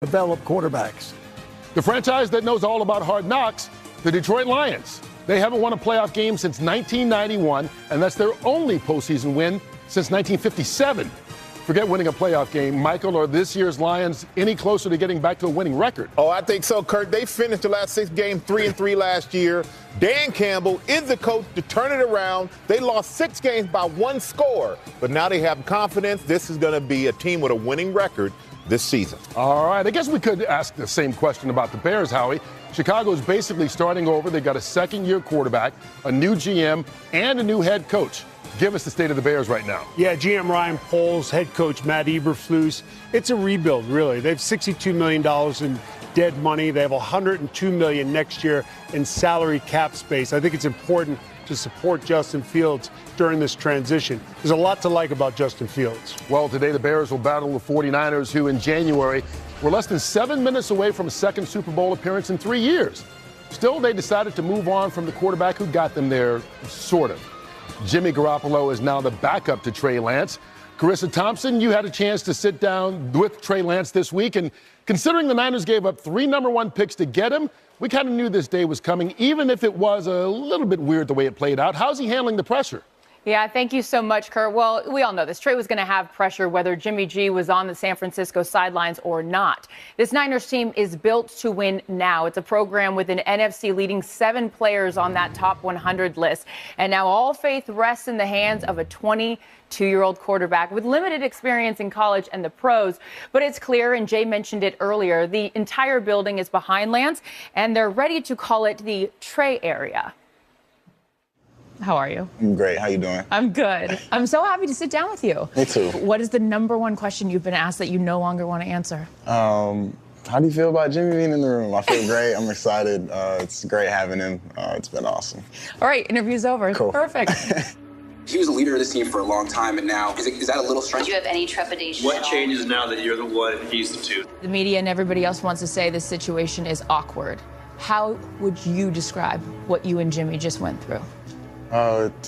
Develop quarterbacks. The franchise that knows all about hard knocks, the Detroit Lions. They haven't won a playoff game since 1991, and that's their only postseason win since 1957. Forget winning a playoff game, Michael. Are this year's Lions any closer to getting back to a winning record? Oh, I think so, Kurt. They finished the last 6 games 3-3 last year. Dan Campbell is the coach to turn it around. They lost 6 games by 1 score, but now they have confidence. This is going to be a team with a winning record this season. All right, I guess we could ask the same question about the Bears, Howie. Chicago's basically starting over. They've got a second-year quarterback, a new GM, and a new head coach. Give us the state of the Bears right now. Yeah, GM Ryan Poles, head coach Matt Eberflus. It's a rebuild, really. They have $62 million in dead money. They have $102 million next year in salary cap space. I think it's important to support Justin Fields during this transition. There's a lot to like about Justin Fields. Well, today the Bears will battle the 49ers, who in January were less than 7 minutes away from a second Super Bowl appearance in 3 years. Still, they decided to move on from the quarterback who got them there, sort of. Jimmy Garoppolo is now the backup to Trey Lance. Carissa Thompson, you had a chance to sit down with Trey Lance this week, and considering the Niners gave up 3 number-1 picks to get him, we kind of knew this day was coming, even if it was a little bit weird the way it played out. How's he handling the pressure? Yeah, thank you so much, Kurt. Well, we all know this. Trey was going to have pressure whether Jimmy G was on the San Francisco sidelines or not. This Niners team is built to win now. It's a program with an NFC leading 7 players on that top 100 list. And now all faith rests in the hands of a 22-year-old quarterback with limited experience in college and the pros. But it's clear, and Jay mentioned it earlier, the entire building is behind Lance, and they're ready to call it the Trey area. How are you? I'm great. How you doing? I'm good. I'm so happy to sit down with you. Me too. What is the #1 question you've been asked that you no longer want to answer? How do you feel about Jimmy being in the room? I feel great. I'm excited. It's great having him. It's been awesome. All right, interview's over. Cool. Perfect. He was a leader of this team for a long time, and now is that a little strange? Do you have any trepidation? What changes now that you're the one and he's the two? The media and everybody else wants to say this situation is awkward. How would you describe what you and Jimmy just went through?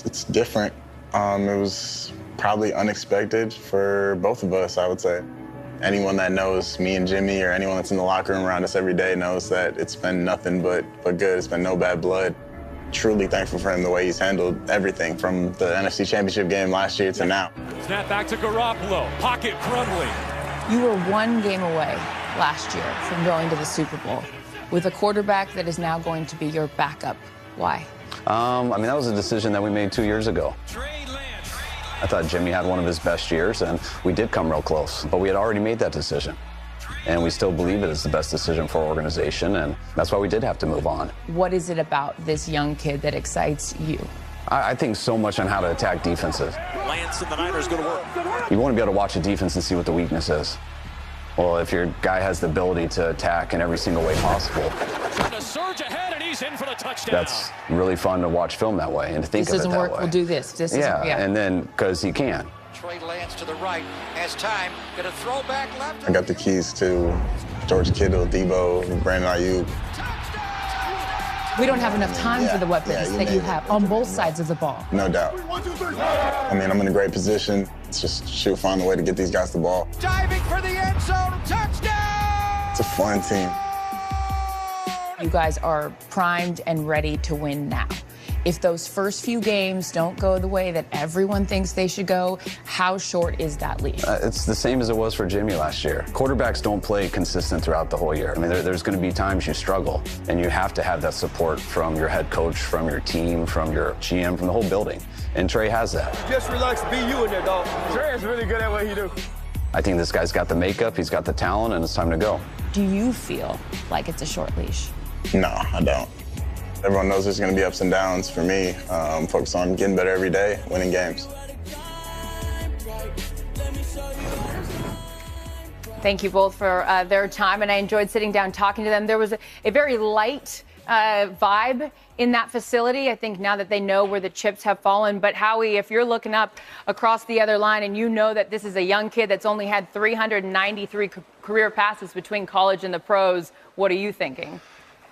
It's different. It was probably unexpected for both of us, I would say. Anyone that knows me and Jimmy, or anyone that's in the locker room around us every day, knows that it's been nothing but good. It's been no bad blood. Truly thankful for him, the way he's handled everything from the NFC Championship game last year to now. Snap back to Garoppolo. Pocket Crumley. You were 1 game away last year from going to the Super Bowl with a quarterback that is now going to be your backup. Why? That was a decision that we made 2 years ago. I thought Jimmy had one of his best years, and we did come real close. But we had already made that decision. And we still believe it is the best decision for our organization, and that's why we did have to move on. What is it about this young kid that excites you? I think so much on how to attack defenses. Lance and the Niners go to work. You want to be able to watch a defense and see what the weakness is. Well, if your guy has the ability to attack in every single way possible, Trying to surge ahead, and he's in for the touchdown. that's really fun to watch film that way and to think This of it doesn't that work. way. We'll do this. This yeah, isn't, and then because he can. Trey Lance to the right. Has time. Gonna throw back left. I got the keys to George Kittle, Debo, Brandon Ayuk. We don't have enough time for the weapons that you have on both sides of the ball. No doubt. I mean, I'm in a great position. It's just find a way to get these guys the ball. Diving for the end zone. Touchdown! It's a fun team. You guys are primed and ready to win now. If those first few games don't go the way that everyone thinks they should go, how short is that leash? It's the same as it was for Jimmy last year. Quarterbacks don't play consistent throughout the whole year. I mean, there's going to be times you struggle, and you have to have that support from your head coach, from your team, from your GM, from the whole building. And Trey has that. Just relax, be you in there, dog. Trey is really good at what he do. I think this guy's got the makeup, he's got the talent, and it's time to go. Do you feel like it's a short leash? No, I don't. Everyone knows there's going to be ups and downs. For me, I'm focused on getting better every day, winning games. Thank you both for their time, and I enjoyed sitting down talking to them. There was a very light vibe in that facility. I think now that they know where the chips have fallen. But Howie, if you're looking up across the other line and you know that this is a young kid that's only had 393 career passes between college and the pros, what are you thinking?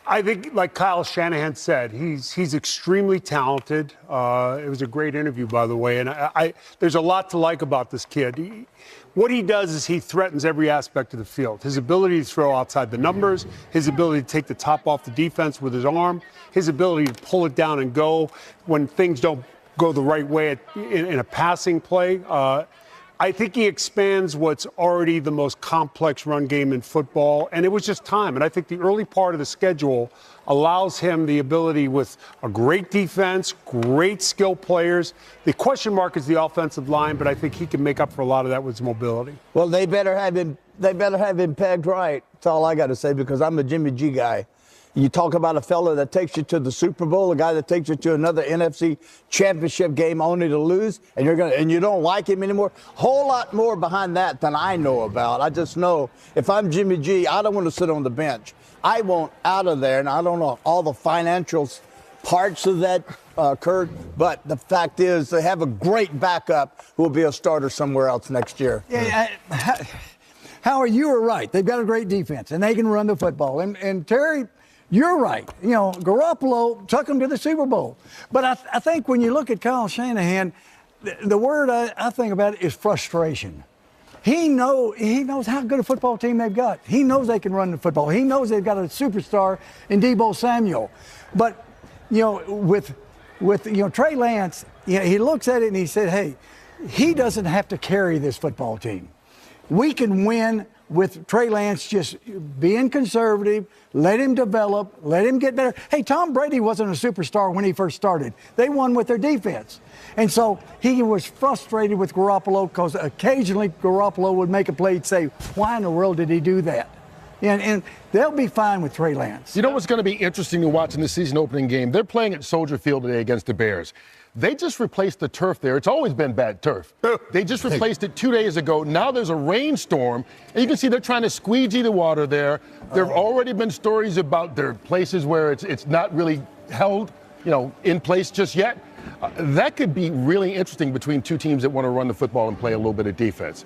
I think, like Kyle Shanahan said, he's extremely talented. It was a great interview, by the way, and there's a lot to like about this kid. What he does is he threatens every aspect of the field. His ability to throw outside the numbers, his ability to take the top off the defense with his arm, his ability to pull it down and go when things don't go the right way in a passing play. I think he expands what's already the most complex run game in football, and it was just time. And I think the early part of the schedule allows him the ability with a great defense, great skill players. The question mark is the offensive line, but I think he can make up for a lot of that with his mobility. Well, they better have him pegged right. That's all I got to say, because I'm a Jimmy G guy. You talk about a fella that takes you to the Super Bowl, a guy that takes you to another NFC championship game only to lose, and you don't like him anymore. Whole lot more behind that than I know about. I just know if I'm Jimmy G, I don't want to sit on the bench. I want out of there, and I don't know all the financial parts of that, Kurt, but the fact is they have a great backup who will be a starter somewhere else next year. Yeah, Howard, you were right. They've got a great defense, and they can run the football. And Terry, you're right. You know, Garoppolo took them to the Super Bowl. But I think when you look at Kyle Shanahan, the word I think about it is frustration. He knows how good a football team they've got. He knows they can run the football. He knows they've got a superstar in Deebo Samuel. But, with Trey Lance, he looks at it and he said, hey, he doesn't have to carry this football team. We can win with Trey Lance just being conservative, let him develop, let him get better. Hey, Tom Brady wasn't a superstar when he first started. They won with their defense. And so he was frustrated with Garoppolo because occasionally Garoppolo would make a play and say, why in the world did he do that? And they'll be fine with Trey Lance. You know what's going to be interesting to watch in the season opening game? They're playing at Soldier Field today against the Bears. They just replaced the turf there. It's always been bad turf. They just replaced it 2 days ago. Now there's a rainstorm, and you can see they're trying to squeegee the water there. There have already been stories about there are places where it's not really held, in place just yet. That could be really interesting between two teams that want to run the football and play a little bit of defense.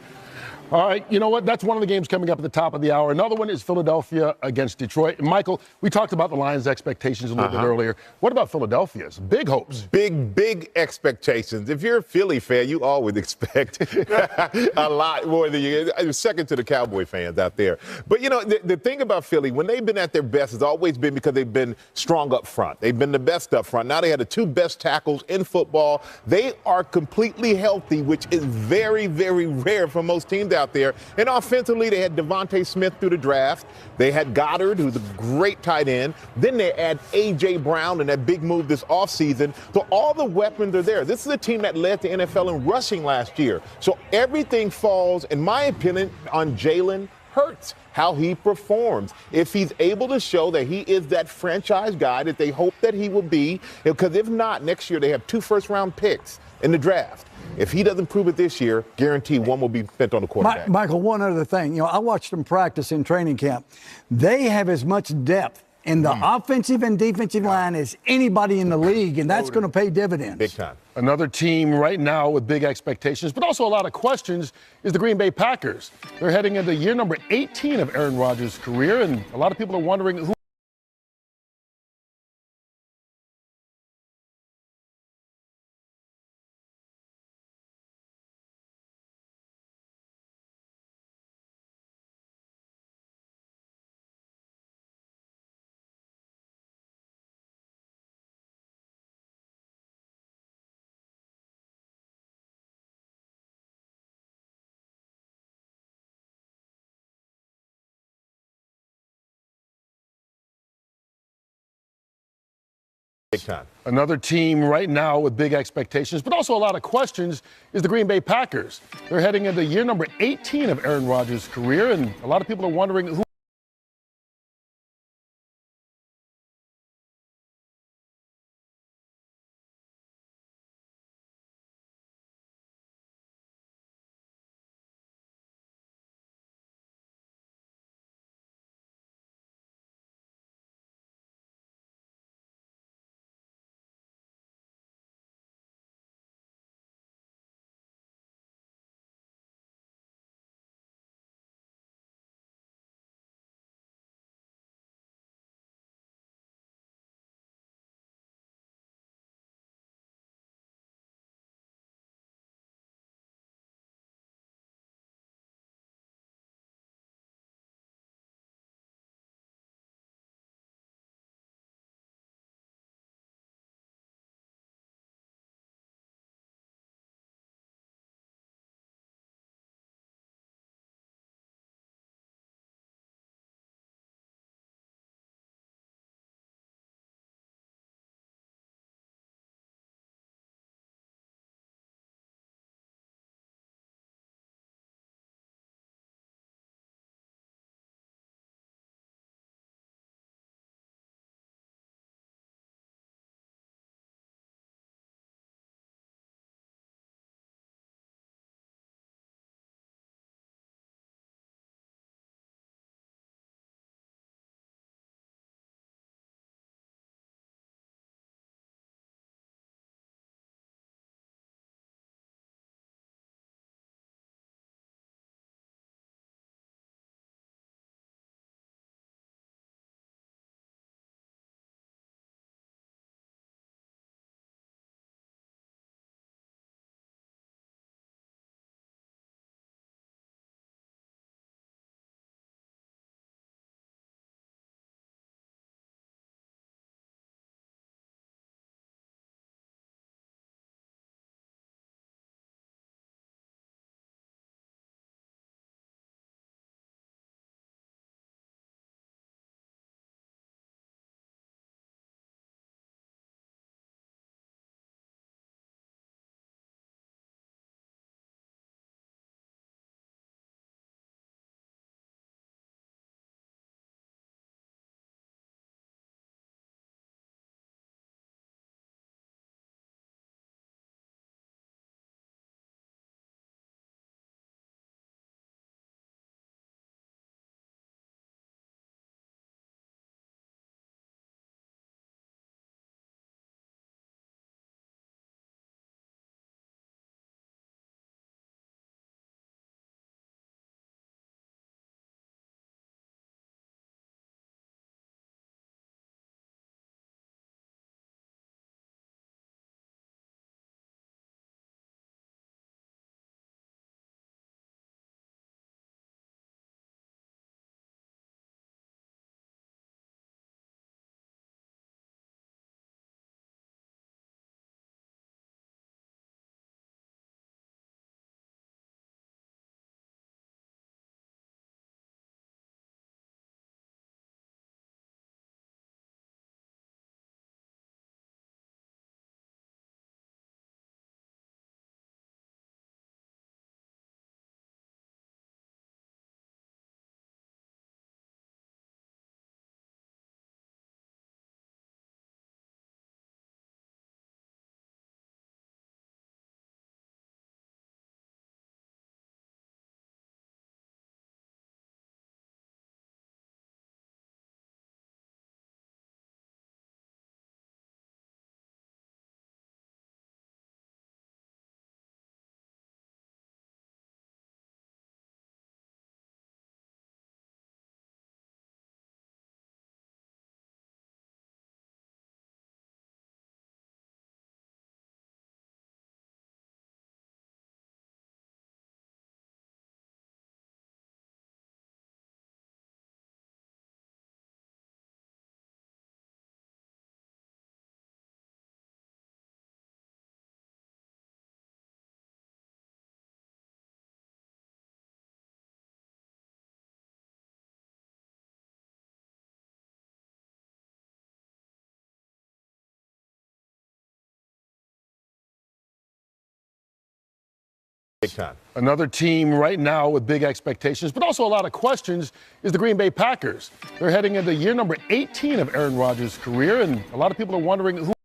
All right, you know what? That's one of the games coming up at the top of the hour. Another one is Philadelphia against Detroit. Michael, we talked about the Lions' expectations a little bit earlier. What about Philadelphia's? Big hopes. Big expectations. If you're a Philly fan, you always expect a lot more than you. Second to the Cowboy fans out there. But, the thing about Philly, when they've been at their best, has always been because they've been strong up front. They've been the best up front. Now they had the two best tackles in football. They are completely healthy, which is very, very rare for most teams out there. And offensively, they had Devontae Smith through the draft. They had Goddard, who's a great tight end. Then they add A.J. Brown and that big move this offseason. So all the weapons are there. This is a team that led the NFL in rushing last year. So everything falls, in my opinion, on Jalen hurts how he performs. If he's able to show that he is that franchise guy that they hope that he will be, because if not, next year they have 2 first-round picks in the draft. If he doesn't prove it this year, guarantee one will be spent on the quarterback. Michael, one other thing. I watched them practice in training camp. They have as much depth in the offensive and defensive line as anybody in the league, and that's going to pay dividends. Big time. Another team right now with big expectations, but also a lot of questions, is the Green Bay Packers. They're heading into year number 18 of Aaron Rodgers' career, and a lot of people are wondering who Big time. Another team right now with big expectations, but also a lot of questions, is the Green Bay Packers. They're heading into year number 18 of Aaron Rodgers' career, and a lot of people are wondering who Big time. Another team right now with big expectations, but also a lot of questions, is the Green Bay Packers. They're heading into year number 18 of Aaron Rodgers' career, and a lot of people are wondering who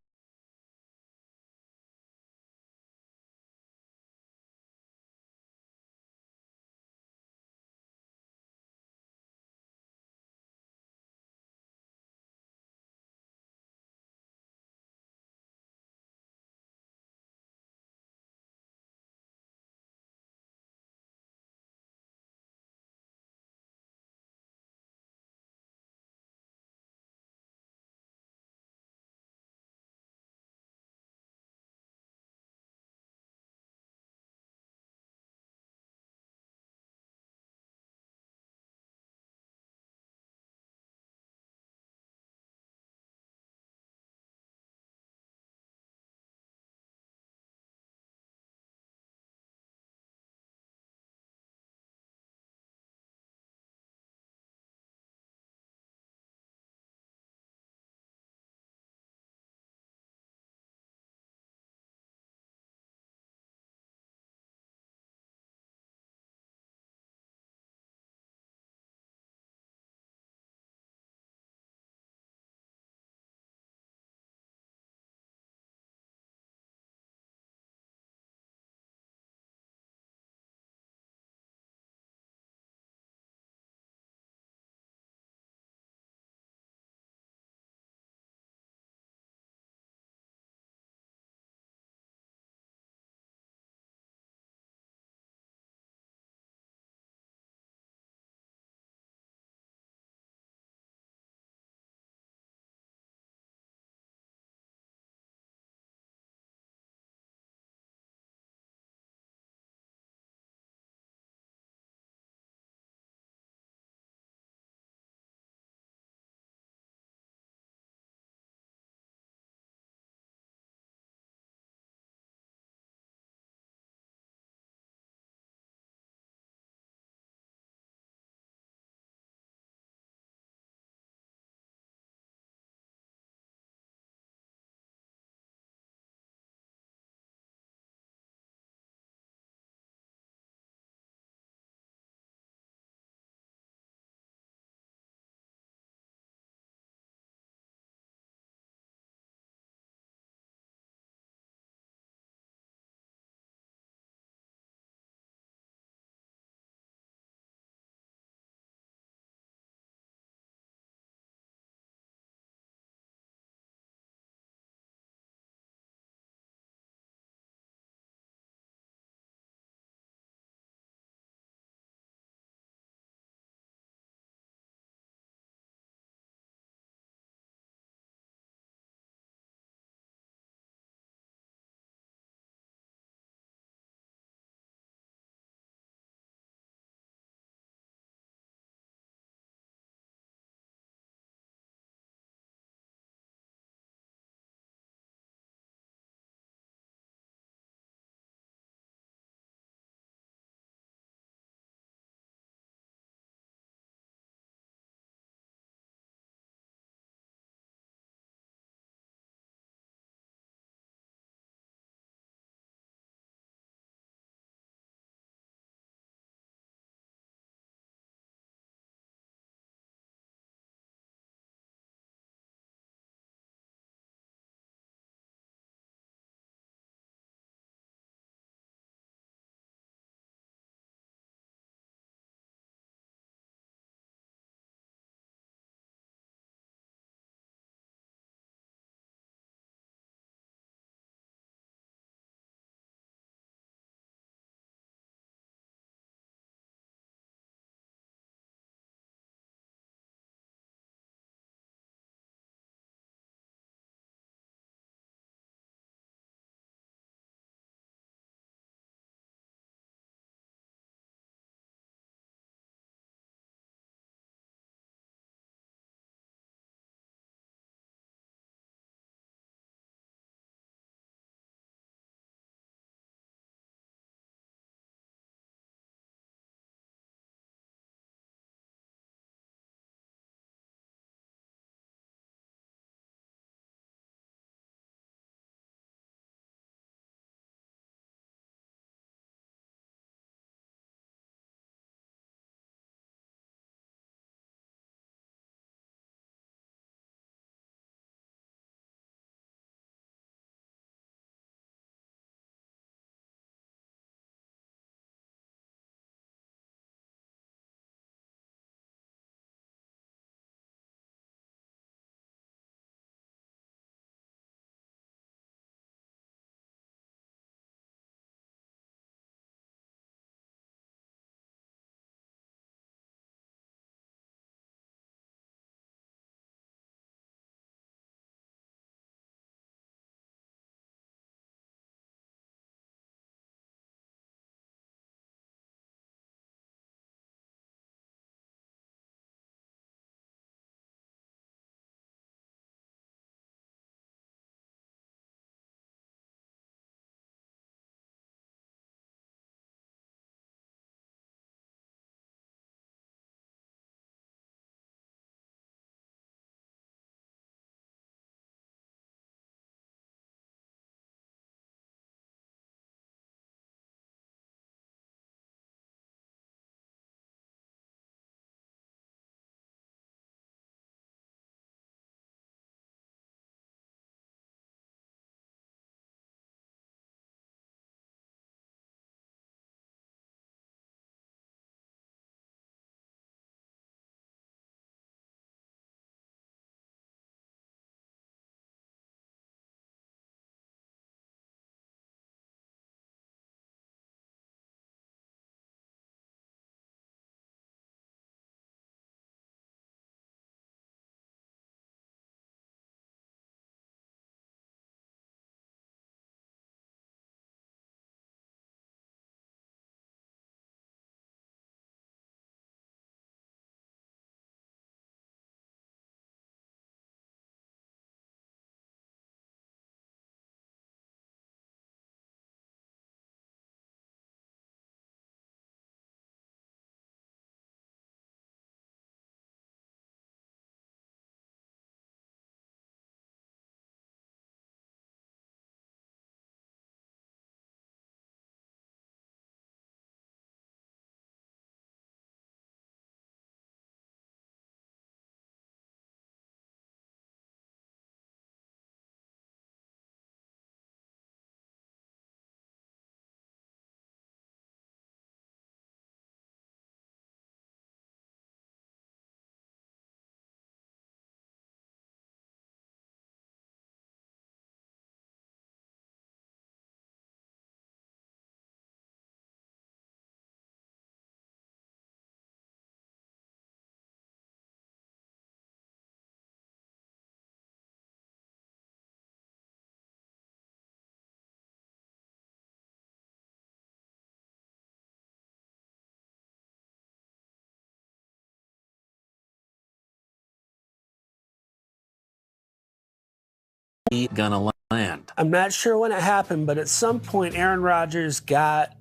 gonna land? I'm not sure when it happened, but at some point, Aaron Rodgers got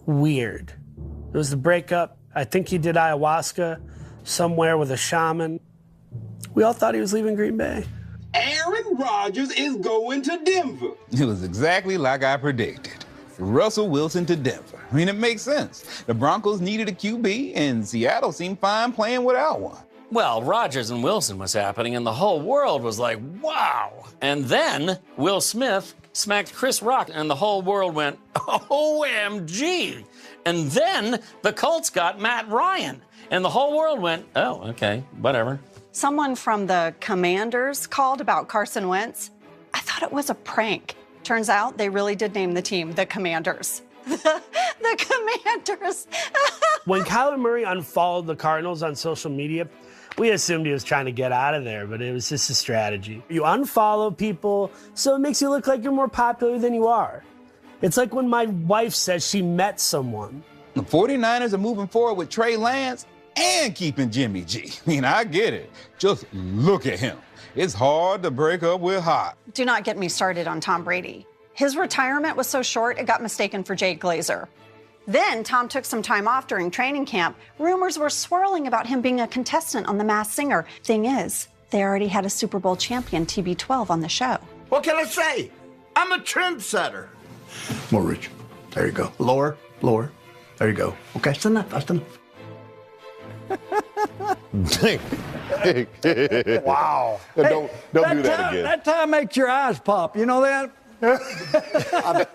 weird. It was the breakup. I think he did ayahuasca somewhere with a shaman. We all thought he was leaving Green Bay. Aaron Rodgers is going to Denver. It was exactly like I predicted. Russell Wilson to Denver. I mean, it makes sense. The Broncos needed a QB, and Seattle seemed fine playing without one. Well, Rodgers and Wilson was happening, and the whole world was like, wow. And then Will Smith smacked Chris Rock, and the whole world went, OMG. And then the Colts got Matt Ryan, and the whole world went, oh, okay, whatever. Someone from the Commanders called about Carson Wentz. I thought it was a prank. Turns out they really did name the team the Commanders. The Commanders. When Kyler Murray unfollowed the Cardinals on social media, we assumed he was trying to get out of there, but it was just a strategy. You unfollow people, so it makes you look like you're more popular than you are. It's like when my wife says she met someone. The 49ers are moving forward with Trey Lance and keeping Jimmy G. I mean, I get it. Just look at him. It's hard to break up with Hot. Do not get me started on Tom Brady. His retirement was so short, it got mistaken for Jay Glazer. Then Tom took some time off during training camp. Rumors were swirling about him being a contestant on The Masked Singer. Thing is, they already had a Super Bowl champion, TB12, on the show. What can I say? I'm a trendsetter. More rich. There you go. Lower, lower. There you go. Okay, that's enough. That's enough. Wow. Don't do that again. That time makes your eyes pop. You know that?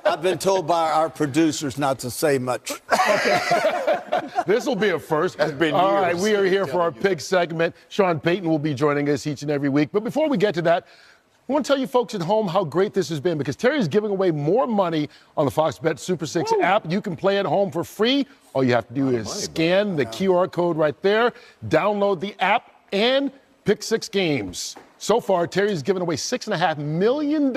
I've been told by our producers not to say much. This will be a first. That's been All years. right, we are here for our pick segment. Sean Payton will be joining us each and every week. But before we get to that, I want to tell you folks at home how great this has been because Terry is giving away more money on the Fox Bet Super 6 app. You can play at home for free. All you have to do is scan the QR code right there, download the app, and pick 6 games. So far, Terry's given away $6.5 million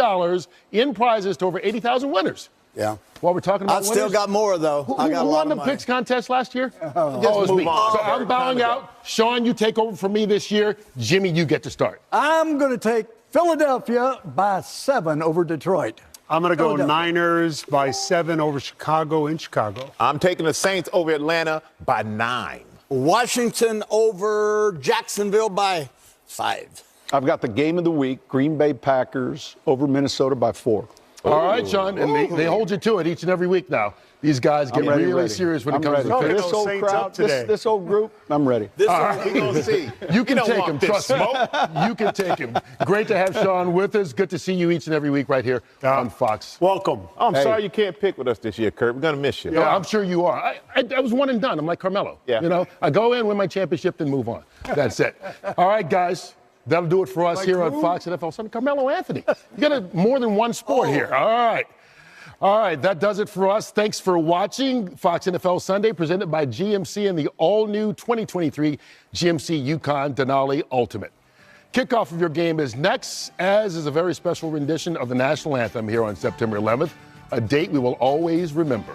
in prizes to over 80,000 winners. Yeah. While we're talking about I've still got more, though. Who I got a lot won the of money. picks contest last year? Just it was move me. on. So I'm bowing out. Sean, you take over for me this year. Jimmy, you get to start. I'm going to take Philadelphia by 7 over Detroit. I'm going to go Niners by 7 over Chicago in Chicago. I'm taking the Saints over Atlanta by 9. Washington over Jacksonville by 5. I've got the game of the week, Green Bay Packers over Minnesota by 4. All right, Sean, and they hold you to it each and every week now. These guys get really serious when it comes to picks. This old crowd, this old group, I'm ready. This one we're going to see. You can don't take want him, this trust me. You can take him. Great to have Sean with us. Good to see you each and every week right here on Fox. Welcome. I'm sorry you can't pick with us this year, Kurt. We're going to miss you. Yeah, I'm sure you are. I was one and done. I'm like Carmelo. Yeah. You know, I go in, win my championship, then move on. That's it. All right, guys. That'll do it for us here on Fox NFL Sunday. Carmelo Anthony. You got more than one sport here. All right. All right, that does it for us. Thanks for watching Fox NFL Sunday, presented by GMC and the all-new 2023 GMC Yukon Denali Ultimate. Kickoff of your game is next, as is a very special rendition of the national anthem here on September 11th, a date we will always remember.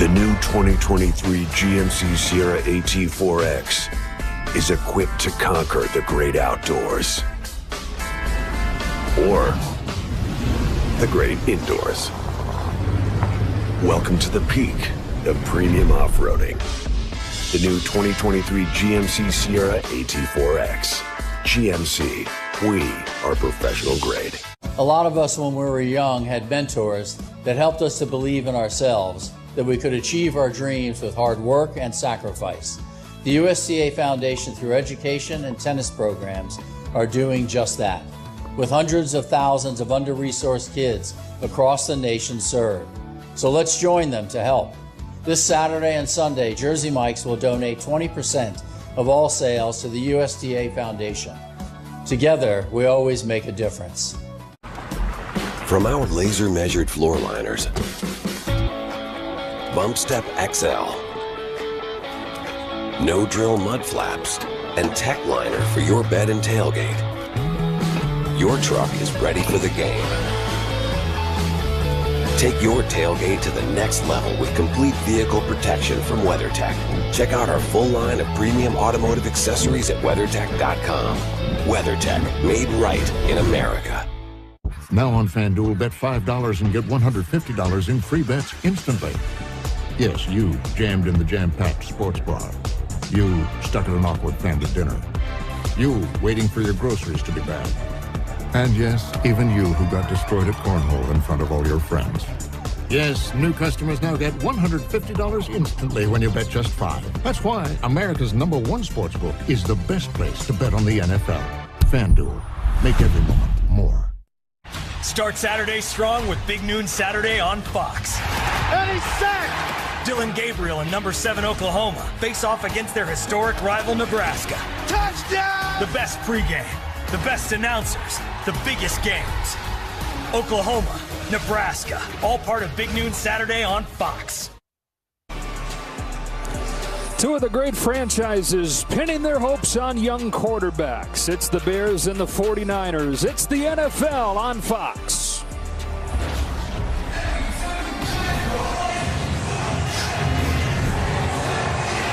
The new 2023 GMC Sierra AT4X is equipped to conquer the great outdoors. Or the great indoors. Welcome to the peak of premium off-roading. The new 2023 GMC Sierra AT4X. GMC, we are professional grade. A lot of us when we were young had mentors that helped us to believe in ourselves, that we could achieve our dreams with hard work and sacrifice. The USTA Foundation, through education and tennis programs, are doing just that, with hundreds of thousands of under-resourced kids across the nation served. So let's join them to help. This Saturday and Sunday, Jersey Mike's will donate 20% of all sales to the USTA Foundation. Together, we always make a difference. From our laser-measured floor liners, Bump Step XL, No Drill mud flaps, and Tech Liner for your bed and tailgate, your truck is ready for the game. Take your tailgate to the next level with complete vehicle protection from WeatherTech. Check out our full line of premium automotive accessories at WeatherTech.com. WeatherTech, made right in America. Now on FanDuel, bet $5 and get $150 in free bets instantly. Yes, you jammed in the jam-packed sports bar. You stuck at an awkward family dinner. You waiting for your groceries to be back. And yes, even you who got destroyed at cornhole in front of all your friends. Yes, new customers now get $150 instantly when you bet just $5. That's why America's #1 sportsbook is the best place to bet on the NFL. FanDuel. Make every moment more. Start Saturday strong with Big Noon Saturday on Fox. And he's sacked! Dylan Gabriel and number 7 Oklahoma face off against their historic rival Nebraska. Touchdown! The best pregame, the best announcers, the biggest games. Oklahoma, Nebraska, all part of Big Noon Saturday on Fox. Two of the great franchises pinning their hopes on young quarterbacks. It's the Bears and the 49ers. It's the NFL on Fox.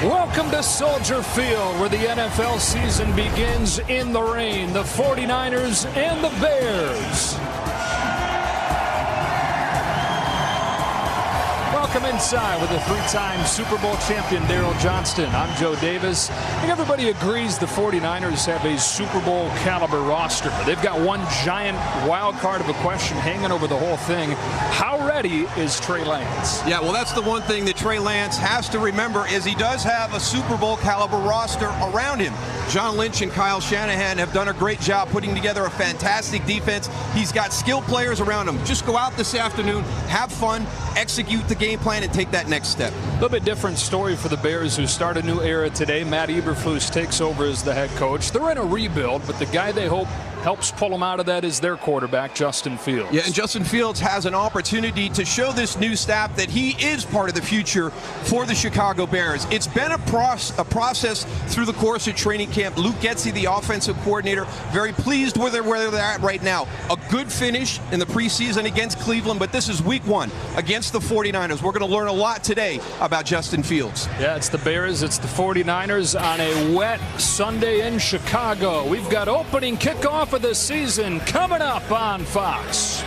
Welcome to Soldier Field, where the NFL season begins in the rain. The 49ers and the Bears. Welcome inside with the 3-time Super Bowl champion Daryl Johnston. I'm Joe Davis. I think everybody agrees the 49ers have a Super Bowl caliber roster. They've got one giant wild card of a question hanging over the whole thing. How ready is Trey Lance? Yeah, well, that's the one thing that Trey Lance has to remember is he does have a Super Bowl caliber roster around him. John Lynch and Kyle Shanahan have done a great job putting together a fantastic defense. He's got skilled players around him. Just go out this afternoon, have fun, execute the game plan, and take that next step. A little bit different story for the Bears, who start a new era today. Matt Eberflus takes over as the head coach. They're in a rebuild, but the guy they hope helps pull them out of that is their quarterback, Justin Fields. Yeah, and Justin Fields has an opportunity to show this new staff that he is part of the future for the Chicago Bears. It's been a process through the course of training camp. Luke Getsy, the offensive coordinator, very pleased with where they're at right now. A good finish in the preseason against Cleveland, but this is week 1 against the 49ers. We're going to learn a lot today about Justin Fields. Yeah, it's the Bears, it's the 49ers on a wet Sunday in Chicago. We've got opening kickoff of the season coming up on Fox.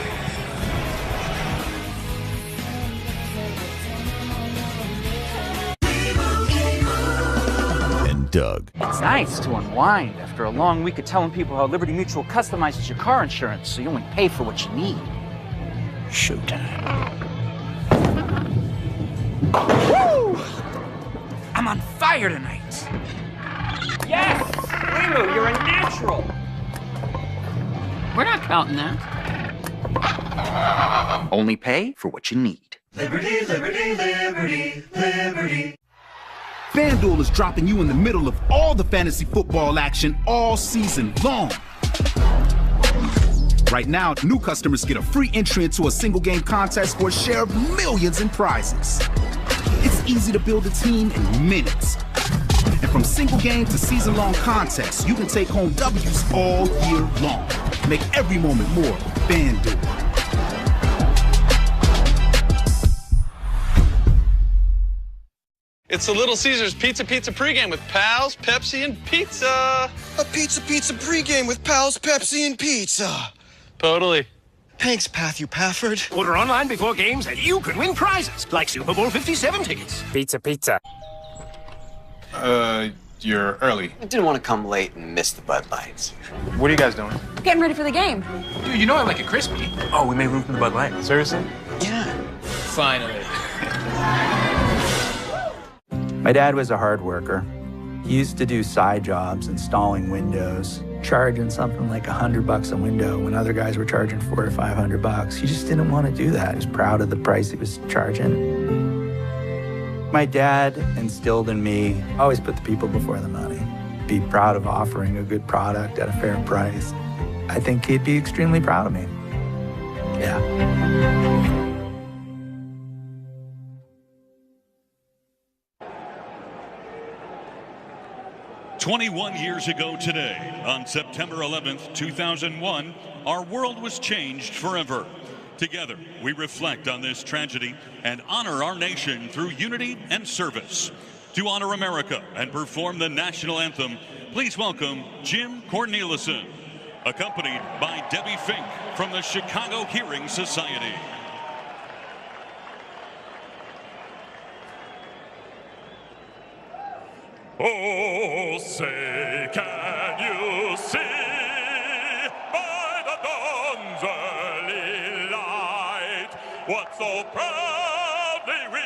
And Doug. It's nice to unwind after a long week of telling people how Liberty Mutual customizes your car insurance so you only pay for what you need. Showtime. Woo! I'm on fire tonight. Yes! Lulu, you're a natural. We're not counting that. Only pay for what you need. Liberty, liberty, liberty, liberty. FanDuel is dropping you in the middle of all the fantasy football action all season long. Right now, new customers get a free entry into a single game contest for a share of millions in prizes. It's easy to build a team in minutes. And from single game to season-long contests, you can take home W's all year long. Make every moment more with FanDuel. It's the Little Caesars Pizza pregame with Pals, Pepsi, and pizza. A pizza pregame with Pals, Pepsi, and pizza. Totally. Thanks, Matthew Pafford. Order online before games and you can win prizes like Super Bowl 57 tickets. Pizza. You're early. I didn't want to come late and miss the Bud Lights. What are you guys doing? Getting ready for the game. Dude, you know I like it crispy. Oh, we made room for the Bud Light. Seriously? Yeah. Finally. My dad was a hard worker. He used to do side jobs installing windows, charging something like $100 a window when other guys were charging $400 or $500. He just didn't want to do that. He was proud of the price he was charging. My dad instilled in me, always put the people before the money. Be proud of offering a good product at a fair price. I think he'd be extremely proud of me. Yeah. 21 years ago today, on September 11th, 2001, our world was changed forever. Together, we reflect on this tragedy and honor our nation through unity and service. To honor America and perform the national anthem, please welcome Jim Cornelison, accompanied by Debbie Fink from the Chicago Hearing Society. Oh, say, can you see by the dawn's early light what so proudly we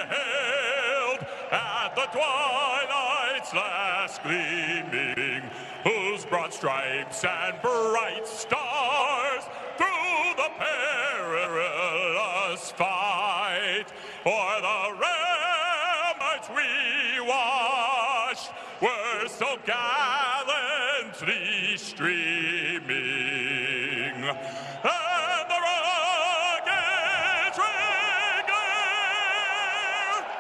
hailed at the twilight's last gleaming, whose broad stripes and bright stars through the perilous fight for the ramparts we watched were so gallantly streaming, and the rockets ring,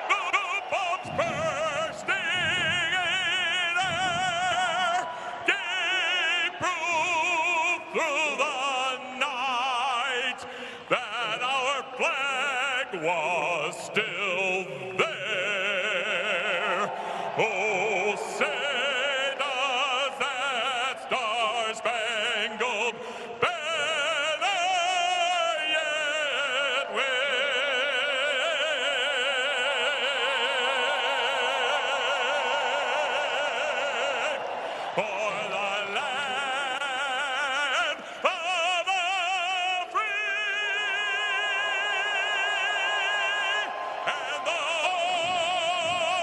the bombs bursting in air, gave proof through the night that our flag was still there. Oh, say does that star-spangled banner yet wave for the land of the free and the home of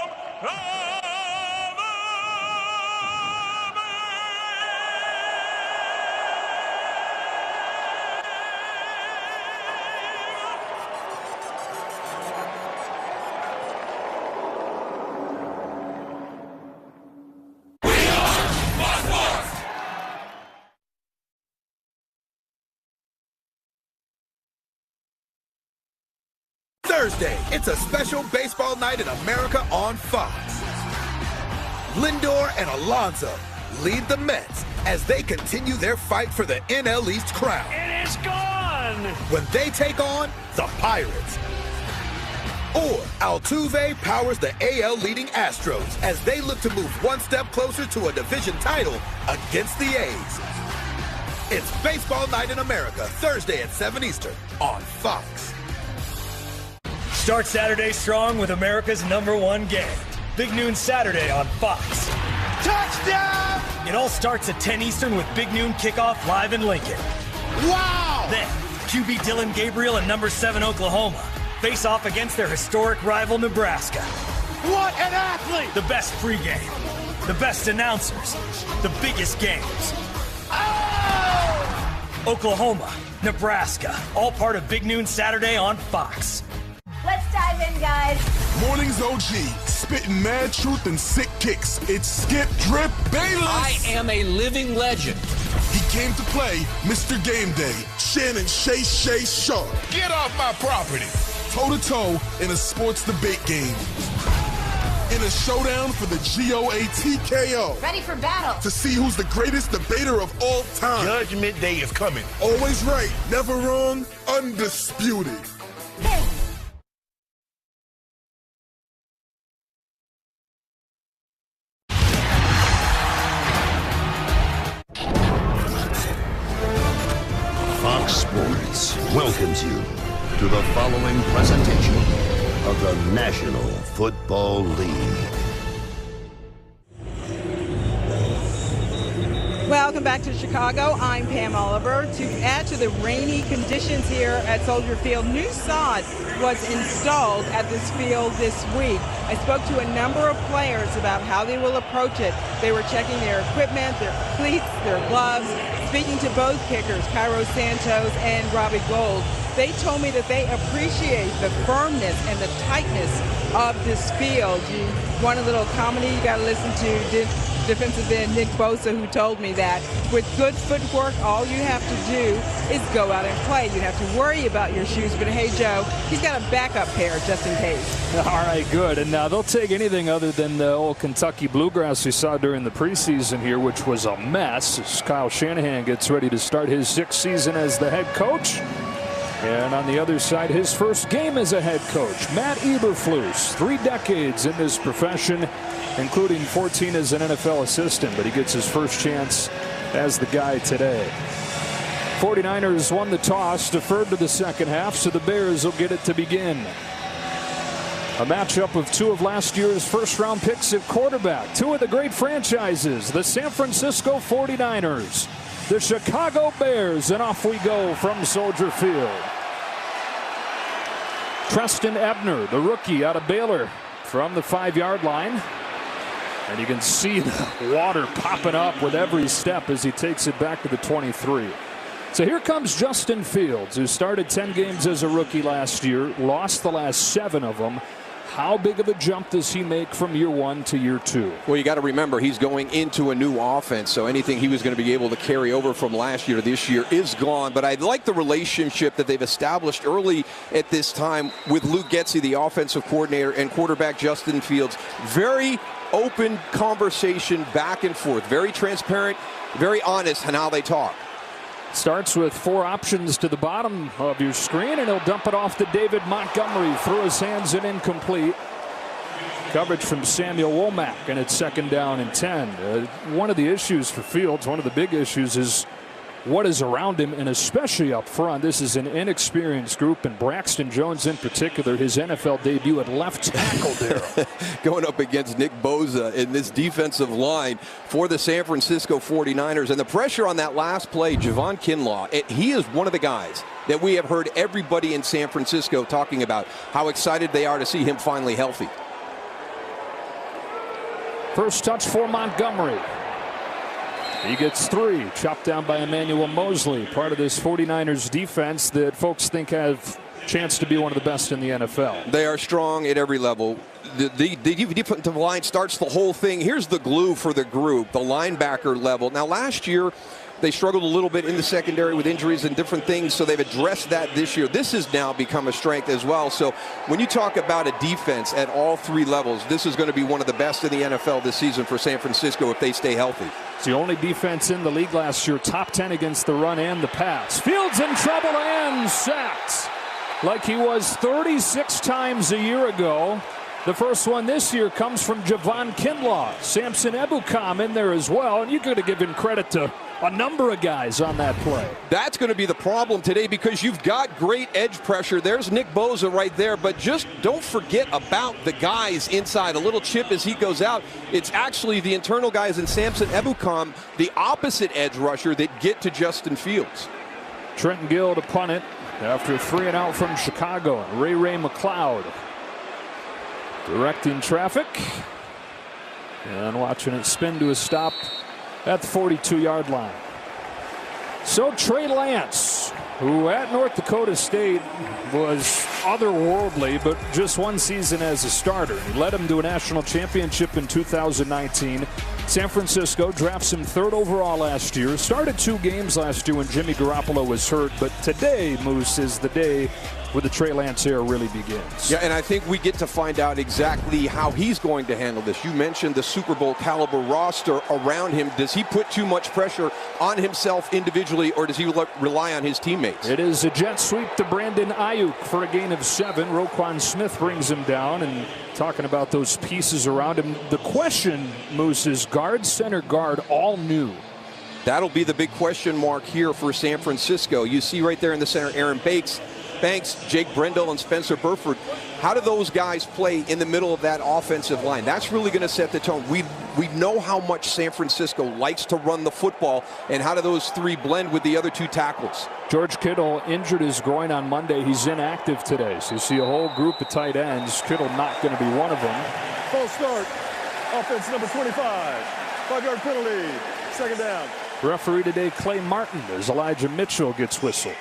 Thursday, it's a special baseball night in America on Fox. Lindor and Alonso lead the Mets as they continue their fight for the NL East crown. It is gone! When they take on the Pirates. Or Altuve powers the AL leading Astros as they look to move one step closer to a division title against the A's. It's Baseball Night in America, Thursday at 7 Eastern on Fox. Start Saturday strong with America's #1 game. Big Noon Saturday on Fox. Touchdown! It all starts at 10 Eastern with Big Noon kickoff live in Lincoln. Wow! Then, QB Dylan Gabriel and #7 Oklahoma face off against their historic rival Nebraska. What an athlete! The best pregame, the best announcers, the biggest games. Oh! Oklahoma, Nebraska, all part of Big Noon Saturday on Fox. Let's dive in, guys. Mornings OG, spitting mad truth and sick kicks. It's Skip Drip Bayless. I am a living legend. He came to play Mr. Game Day, Shannon Shay Sharp. Get off my property. Toe-to-toe in a sports debate game. In a showdown for the GOATKO. Ready for battle. To see who's the greatest debater of all time. Judgment Day is coming. Always right, never wrong, undisputed. Hey. Fox Sports welcomes you to the following presentation of the National Football League. Welcome back to Chicago. I'm Pam Oliver. To add to the rainy conditions here at Soldier Field, new sod was installed at this field this week. I spoke to a number of players about how they will approach it. They were checking their equipment, their cleats, their gloves, speaking to both kickers, Cairo Santos and Robbie Gould. They told me that they appreciate the firmness and the tightness of this field. You want a little comedy, you got to listen to defensive end Nick Bosa, who told me that with good footwork, all you have to do is go out and play. You have to worry about your shoes, but hey, Joe, he's got a backup pair just in case. All right, good. And now they'll take anything other than the old Kentucky Bluegrass we saw during the preseason here, which was a mess, as Kyle Shanahan gets ready to start his 6th season as the head coach. And on the other side, his first game as a head coach, Matt Eberflus. 3 decades in this profession, including 14 as an NFL assistant, but he gets his first chance as the guy today. 49ers won the toss, deferred to the second half, so the Bears will get it to begin. A matchup of 2 of last year's first-round picks at quarterback. 2 of the great franchises, the San Francisco 49ers, the Chicago Bears, and off we go from Soldier Field. Treston Ebner, the rookie out of Baylor, from the 5-yard line. And you can see the water popping up with every step as he takes it back to the 23. So here comes Justin Fields, who started 10 games as a rookie last year, lost the last 7 of them. How big of a jump does he make from year 1 to year 2? Well, you got to remember, he's going into a new offense, so anything he was going to be able to carry over from last year to this year is gone. But I like the relationship that they've established early at this time with Luke Getsy, the offensive coordinator, and quarterback Justin Fields. Very open conversation back and forth, very transparent, very honest in how they talk. Starts with 4 options to the bottom of your screen, and he'll dump it off to David Montgomery. Through his hands and incomplete. Coverage from Samuel Womack, and it's 2nd down and 10. One of the issues for Fields, one of the big issues, is what is around him, and especially up front. This is an inexperienced group, and Braxton Jones in particular, his NFL debut at left tackle there. Going up against Nick Bosa in this defensive line for the San Francisco 49ers. And the pressure on that last play, Javon Kinlaw, he is one of the guys that we have heard everybody in San Francisco talking about how excited they are to see him finally healthy. First touch for Montgomery. He gets 3, chopped down by Emmanuel Mosley, part of this 49ers defense that folks think have a chance to be one of the best in the NFL. They are strong at every level. The defensive line starts the whole thing. Here's the glue for the group, the linebacker level. Now, last year, they struggled a little bit in the secondary with injuries and different things, so they've addressed that this year. This has now become a strength as well. So when you talk about a defense at all 3 levels, this is going to be one of the best in the NFL this season for San Francisco if they stay healthy. It's the only defense in the league last year, top 10 against the run and the pass. Fields in trouble and sacked like he was 36 times a year ago. The first one this year comes from Javon Kinlaw. Samson Ebukam in there as well, and you could have given credit to a number of guys on that play. That's going to be the problem today because you've got great edge pressure. There's Nick Bosa right there, but just don't forget about the guys inside. A little chip as he goes out. It's actually the internal guys in Samson Ebukam, the opposite edge rusher, that get to Justin Fields. Trenton Gill to punt it after 3 and out from Chicago. Ray McLeod directing traffic and watching it spin to a stop at the 42-yard line. So Trey Lance, who at North Dakota State was otherworldly, but just 1 season as a starter. He led him to a national championship in 2019. San Francisco drafts him 3rd overall last year. Started 2 games last year when Jimmy Garoppolo was hurt, but today, Moose, is the day where the Trey Lance era really begins. Yeah, and I think we get to find out exactly how he's going to handle this. You mentioned the Super Bowl caliber roster around him. Does he put too much pressure on himself individually, or does he rely on his teammates? It is a jet sweep to Brandon Ayuk for a gain of 7. Roquan Smith brings him down, and talking about those pieces around him, the question, Moose, is guard, center, guard, all new. That'll be the big question mark here for San Francisco. You see right there in the center, Aaron Banks, Jake Brendel, and Spencer Burford. How do those guys play in the middle of that offensive line? That's really going to set the tone. We know how much San Francisco likes to run the football, and how do those 3 blend with the other 2 tackles? George Kittle injured his groin on Monday. He's inactive today. So you see a whole group of tight ends. Kittle not going to be one of them. False start. Offense number 25. 5-yard penalty. 2nd down. Referee today, Clay Martin, as Elijah Mitchell gets whistled.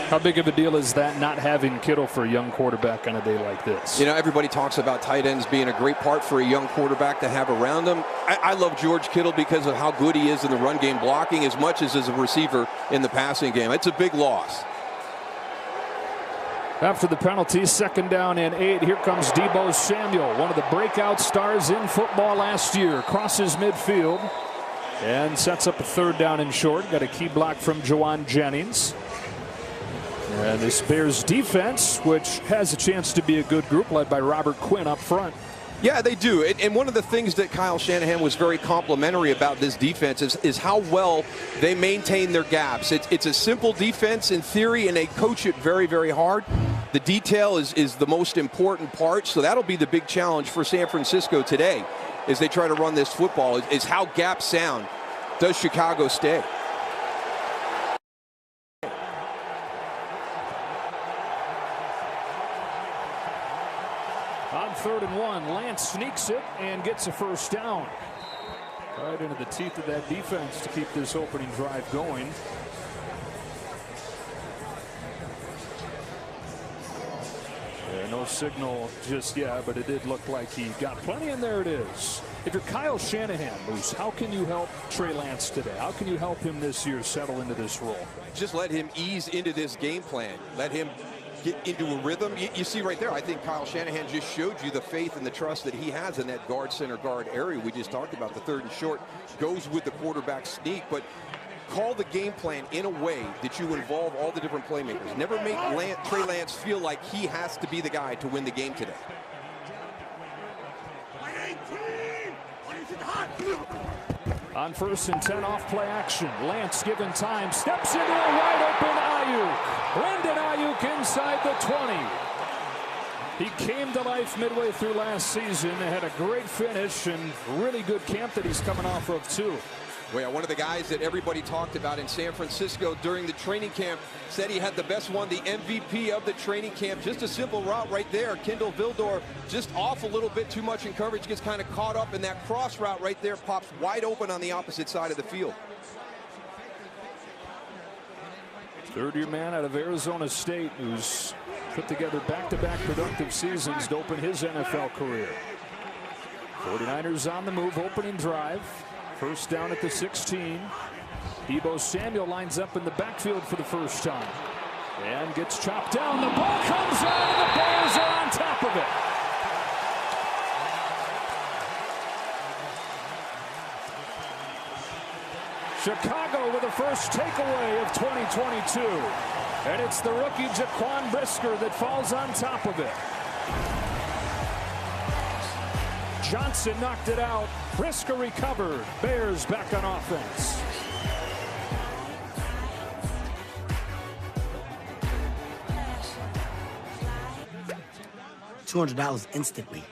How big of a deal is that, not having Kittle for a young quarterback on a day like this? You know, everybody talks about tight ends being a great part for a young quarterback to have around him. I love George Kittle because of how good he is in the run game, blocking as much as a receiver in the passing game. It's a big loss. After the penalty, 2nd down and 8. Here comes Deebo Samuel, one of the breakout stars in football last year. Crosses midfield and sets up a 3rd down and short. Got a key block from Jawan Jennings. And this Bears defense, which has a chance to be a good group, led by Robert Quinn up front. Yeah, they do. And one of the things that Kyle Shanahan was very complimentary about this defense is how well they maintain their gaps. It's a simple defense in theory, and they coach it very, very hard. The detail is the most important part, so that'll be the big challenge for San Francisco today as they try to run this football, is how gap sound does Chicago stay. On 3rd and 1, Lance sneaks it and gets a 1st down. Right into the teeth of that defense to keep this opening drive going. No signal just yet, but it did look like he got plenty, and there it is. If you're Kyle Shanahan, Moose, how can you help Trey Lance today? How can you help him this year settle into this role? Just let him ease into this game plan. Let him get into a rhythm. You see right there, I think Kyle Shanahan just showed you the faith and the trust that he has in that guard, center guard area we just talked about. The 3rd and short goes with the quarterback sneak, but call the game plan in a way that you involve all the different playmakers. Never make Trey Lance feel like he has to be the guy to win the game today. On 1st and 10, off play action. Lance given time, steps into a wide open Ayuk. Brandon Ayuk inside the 20. He came to life midway through last season. They had a great finish and really good camp that he's coming off of too. Well, yeah, one of the guys that everybody talked about in San Francisco during the training camp said he had the best one, the MVP of the training camp. Just a simple route right there. Kindle Vildor just off a little bit too much in coverage, gets kind of caught up in that cross route right there, pops wide open on the opposite side of the field. 3rd-year man out of Arizona State who's put together back-to-back productive seasons to open his NFL career. 49ers on the move, opening drive. 1st down at the 16. Deebo Samuel lines up in the backfield for the 1st time and gets chopped down. The ball comes out and the Bears are on top of it. Chicago with the first takeaway of 2022. And it's the rookie Jaquan Brisker that falls on top of it. Johnson knocked it out. Brisker recovered. Bears back on offense. $200 instantly.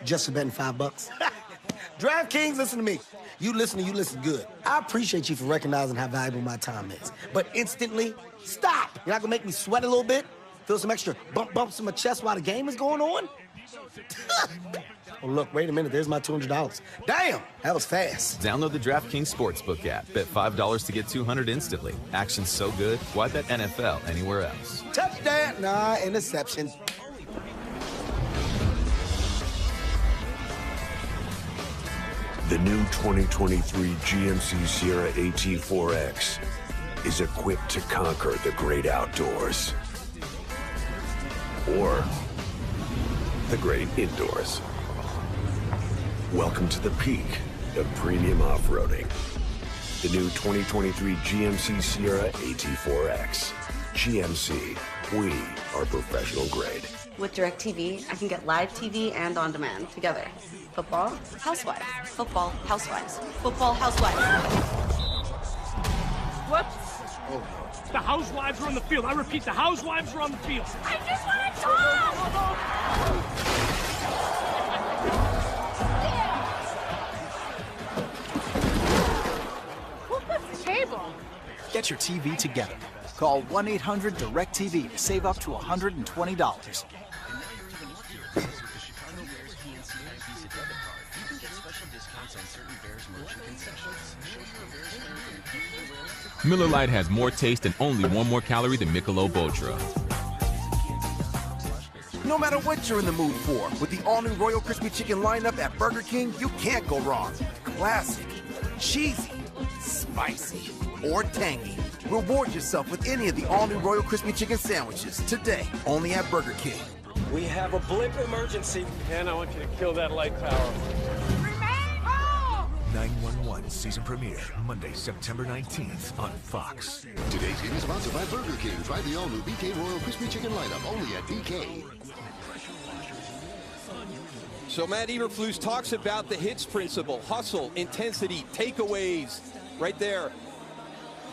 Just for betting $5. DraftKings, listen to me. You listen good. I appreciate you for recognizing how valuable my time is. But instantly, stop. You're not gonna make me sweat a little bit? Feel some extra bumps in my chest while the game is going on? Oh, look, wait a minute. There's my $200. Damn, that was fast. Download the DraftKings Sportsbook app. Bet $5 to get $200 instantly. Action's so good, why bet NFL anywhere else? Touchdown. Nah, interception. The new 2023 GMC Sierra AT4X is equipped to conquer the great outdoors. Or the great indoors. Welcome to the peak of premium off-roading. The new 2023 GMC Sierra AT4X. GMC, we are professional grade. With DirecTV, I can get live TV and on demand together. Football, housewives. Football, housewives. Football, housewives. Whoops. Oh. The housewives are on the field. I repeat, the housewives are on the field. I just want to talk! Who puts the table? Get your TV together. Call 1-800-DIRECTV to save up to $120. Miller Lite has more taste and only 1 more calorie than Michelob Ultra. No matter what you're in the mood for, with the all-new Royal Crispy Chicken lineup at Burger King, you can't go wrong. Classic, cheesy, spicy, or tangy. Reward yourself with any of the all-new Royal Crispy Chicken Sandwiches today, only at Burger King. We have a blip emergency, and I want you to kill that light tower. 911 season premiere, Monday, September 19th on Fox. Today's game is sponsored by Burger King. Try the all-new BK Royal Crispy Chicken lineup, only at BK. So Matt Eberflus talks about the hits principle, hustle, intensity, takeaways, right there.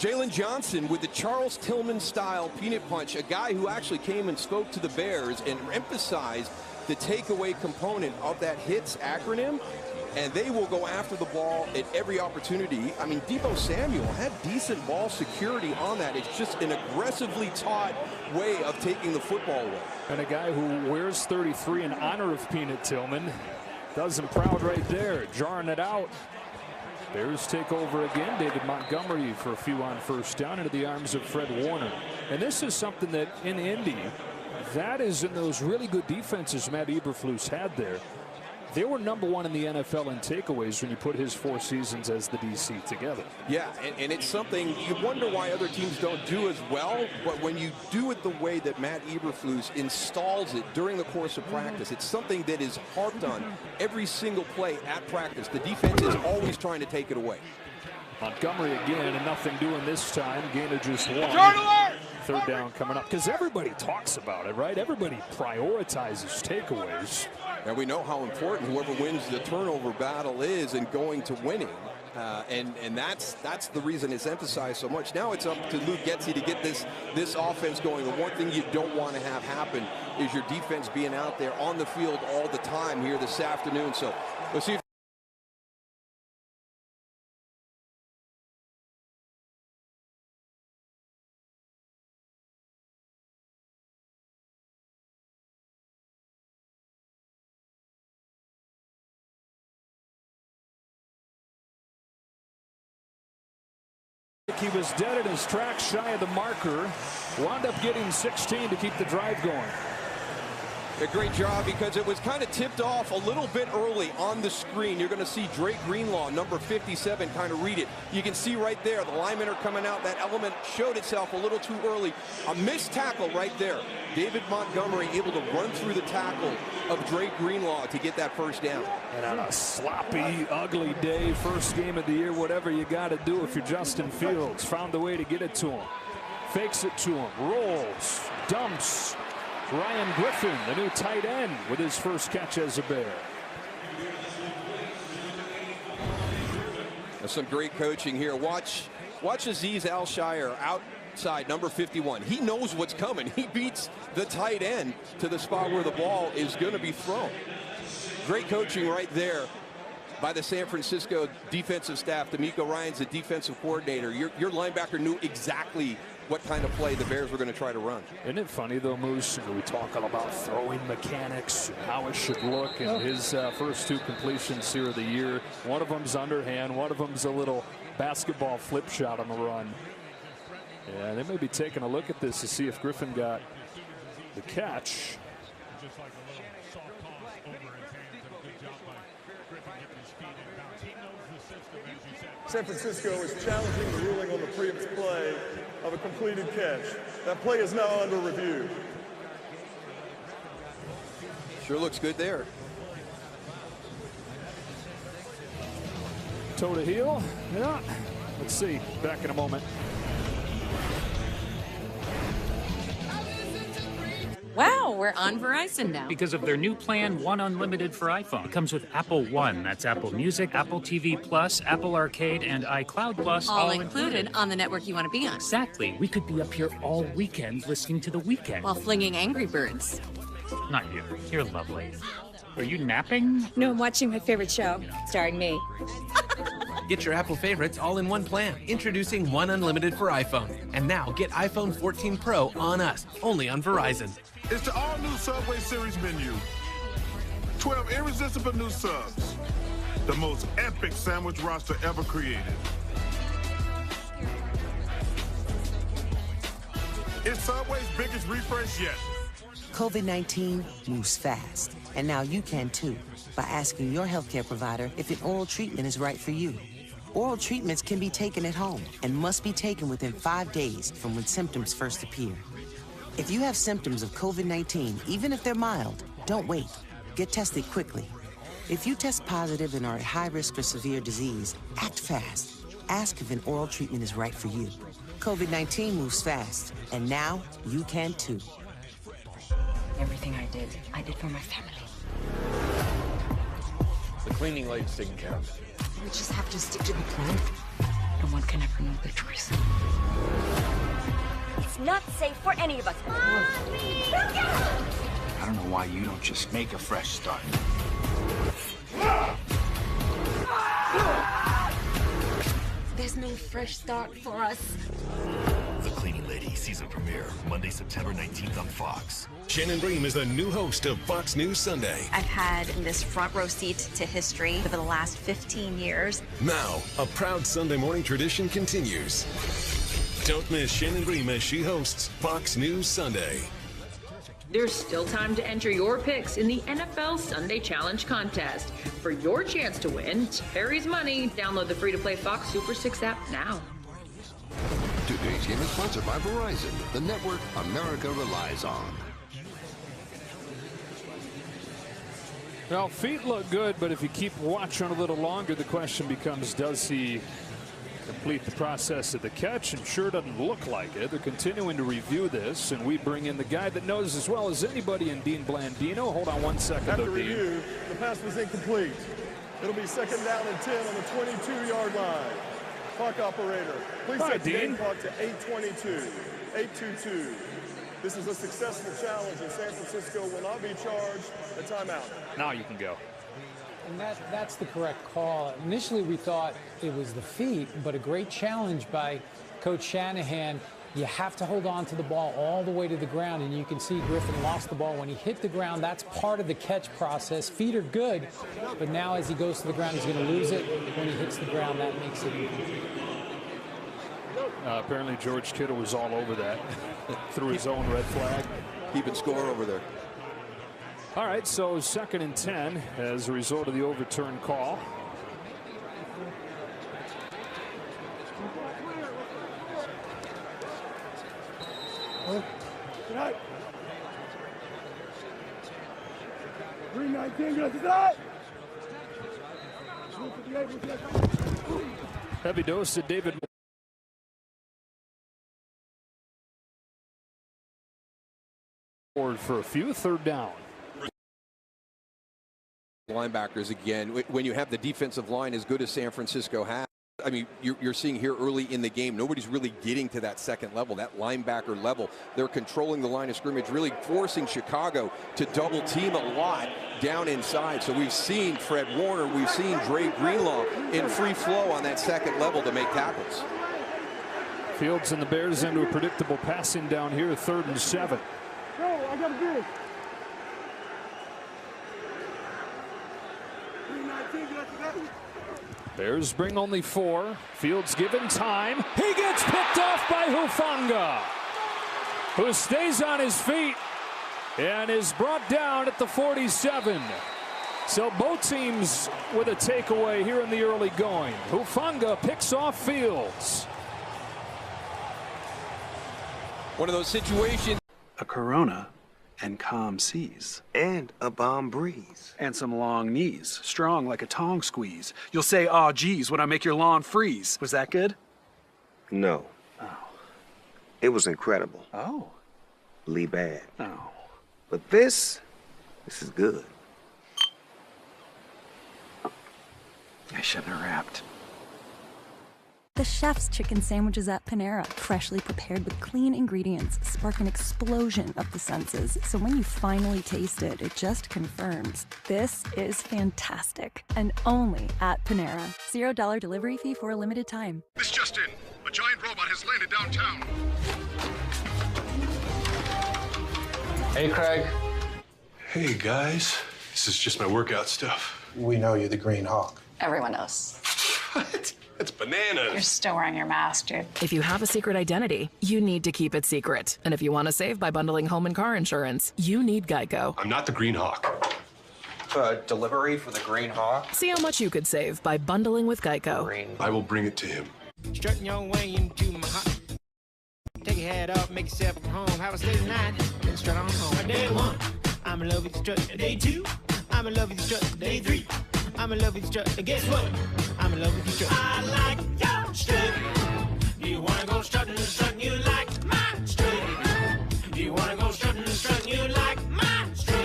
Jalen Johnson with the Charles Tillman-style peanut punch, a guy who actually came and spoke to the Bears and emphasized the takeaway component of that hits acronym. And they will go after the ball at every opportunity. I mean, Deebo Samuel had decent ball security on that. It's just an aggressively taught way of taking the football away. And a guy who wears 33 in honor of Peanut Tillman does him proud right there, jarring it out. Bears take over again. David Montgomery for a few on first down into the arms of Fred Warner. And this is something that in Indy, that is in those really good defenses Matt Eberflus had there. They were #1 in the NFL in takeaways when you put his 4 seasons as the DC together. Yeah, and it's something you wonder why other teams don't do as well, but when you do it the way that Matt Eberflus installs it during the course of practice, it's something that is harped on every single play at practice. The defense is always trying to take it away. Montgomery again, and nothing doing this time. Gain of just 1. Third down coming up, because everybody talks about it, right? Everybody prioritizes takeaways. And we know how important whoever wins the turnover battle is in going to winning. And that's the reason it's emphasized so much. Now it's up to Luke Getsy to get this offense going. The one thing you don't want to have happen is your defense being out there on the field all the time here this afternoon. So let's see if he was dead in his tracks, shy of the marker. Wound up getting 16 to keep the drive going. A great job, because it was kind of tipped off a little bit early on the screen. You're going to see Drake Greenlaw, number 57, kind of read it. You can see right there, the linemen are coming out. That element showed itself a little too early. A missed tackle right there. David Montgomery able to run through the tackle of Drake Greenlaw to get that first down. And on a sloppy, ugly day, first game of the year, whatever you got to do if you're Justin Fields. Found the way to get it to him. Fakes it to him, rolls, dumps. Ryan Griffin, the new tight end, with his first catch as a Bear. That's some great coaching here. Watch Azeez Al-Shaair outside, number 51. He knows what's coming. He beats the tight end to the spot where the ball is going to be thrown. Great coaching right there by the San Francisco defensive staff. D'Amico Ryan's the defensive coordinator. Your linebacker knew exactly what kind of play the Bears were going to try to run. Isn't it funny, though, Moose? We talk about throwing mechanics and how it should look. And his first 2 completions here of the year, one of them's underhand, one of them's a little basketball flip shot on the run. Yeah, they may be taking a look at this to see if Griffin got the catch. San Francisco is challenging the ruling on the previous play of a completed catch. That play is now under review. Sure looks good there. Toe to heel. Yeah. Let's see. Back in a moment. Wow, we're on Verizon now. Because of their new plan, One Unlimited for iPhone. It comes with Apple One. That's Apple Music, Apple TV Plus, Apple Arcade, and iCloud Plus. All included on the network you want to be on. Exactly. We could be up here all weekend listening to The Weeknd. While flinging Angry Birds. Not you. You're lovely. Are you napping? No, I'm watching my favorite show, starring me. Get your Apple favorites all in one plan. Introducing One Unlimited for iPhone. And now get iPhone 14 Pro on us, only on Verizon. It's the all-new Subway Series menu. 12 irresistible new subs. The most epic sandwich roster ever created. It's Subway's biggest refresh yet. COVID-19 moves fast, and now you can too, by asking your healthcare provider if an oral treatment is right for you. Oral treatments can be taken at home and must be taken within 5 days from when symptoms first appear. If you have symptoms of COVID-19, even if they're mild, don't wait. Get tested quickly. If you test positive and are at high risk for severe disease, act fast. Ask if an oral treatment is right for you. COVID-19 moves fast, and now you can too. Everything I did for my family. The cleaning lady's taking care of it. We just have to stick to the plan. No one can ever know the truth. It's not safe for any of us. Mommy! I don't know why you don't just make a fresh start. There's no fresh start for us. The Cleaning Lady season premiere, Monday, September 19th on Fox. Shannon Bream is the new host of Fox News Sunday. I've had this front row seat to history over the last 15 years. Now, a proud Sunday morning tradition continues. Don't miss Shannon Bream as she hosts Fox News Sunday. There's still time to enter your picks in the NFL Sunday Challenge contest. For your chance to win Terry's money, download the free-to-play Fox Super 6 app now. Today's game is sponsored by Verizon, the network America relies on. Well, feet look good, but if you keep watching a little longer, the question becomes, does he complete the process of the catch? And sure doesn't look like it. They're continuing to review this, and we bring in the guy that knows as well as anybody in Dean Blandino. Hold on one second. After review, the pass was incomplete. It'll be second down and 10 on the 22-yard line. Clock operator, please set the game clock to 8:22. 8:22. This is a successful challenge, and San Francisco will not be charged a timeout. Now you can go. And that's the correct call. Initially, we thought it was the feet, but a great challenge by Coach Shanahan. You have to hold on to the ball all the way to the ground, and you can see Griffin lost the ball. When he hit the ground, that's part of the catch process. Feet are good, but now as he goes to the ground, he's going to lose it. When he hits the ground, that makes it incomplete. Apparently, George Kittle was all over that through his own red flag. Keeping score over there. All right, so second and 10 as a result of the overturned call. Good night. 319, good night. Heavy dose to David Moore for a few. Third down. Linebackers again. When you have the defensive line as good as San Francisco has, I mean, you're seeing here early in the game, nobody's really getting to that second level, that linebacker level. They're controlling the line of scrimmage, really forcing Chicago to double team a lot down inside. So we've seen Fred Warner, we've seen Dre Greenlaw in free flow on that second level to make tackles. Fields and the Bears into a predictable passing down here, 3rd and 7. Go, I got a big. 319, good. Bears bring only 4. Fields given time. He gets picked off by Hufanga, who stays on his feet and is brought down at the 47. So both teams with a takeaway here in the early going. Hufanga picks off Fields. One of those situations. A Corona and calm seas. And a bomb breeze. And some long knees, strong like a tongue squeeze. You'll say, "Aw, geez," when I make your lawn freeze. Was that good? No. Oh. It was incredible. Oh. Lee bad. Oh. But this is good. I shouldn't have rapped. The chef's chicken sandwiches at Panera, freshly prepared with clean ingredients, spark an explosion of the senses. So when you finally taste it, it just confirms this is fantastic, and only at Panera. $0 delivery fee for a limited time. This just in. A giant robot has landed downtown. Hey, Craig. Hey, guys. This is just my workout stuff. We know you're the Green Hawk. Everyone knows. What? That's bananas. You're still wearing your mask, dude. If you have a secret identity, you need to keep it secret. And if you want to save by bundling home and car insurance, you need Geico. I'm not the Green Hawk. delivery for the Green Hawk? See how much you could save by bundling with Geico. I will bring it to him. Strutting your way into my heart. Take your head off, make yourself at home. Have a state of night, then strut on home. Day one, I'm in love with the strut. Day two, I'm in love with the strut. Day three, I'm in love with the strut. And guess what? I'm in love with the strut. I like your strut. Do you wanna go strutting and strutting? You like my strut. Do you wanna go strutting and strutting? You like my strut.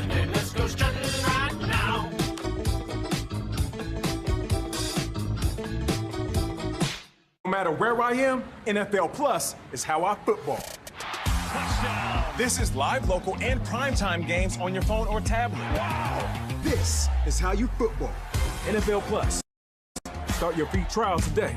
Then let's go strutting right now. No matter where I am, NFL Plus is how I football. This is live, local, and primetime games on your phone or tablet. Wow! This is how you football. NFL Plus. Start your free trial today.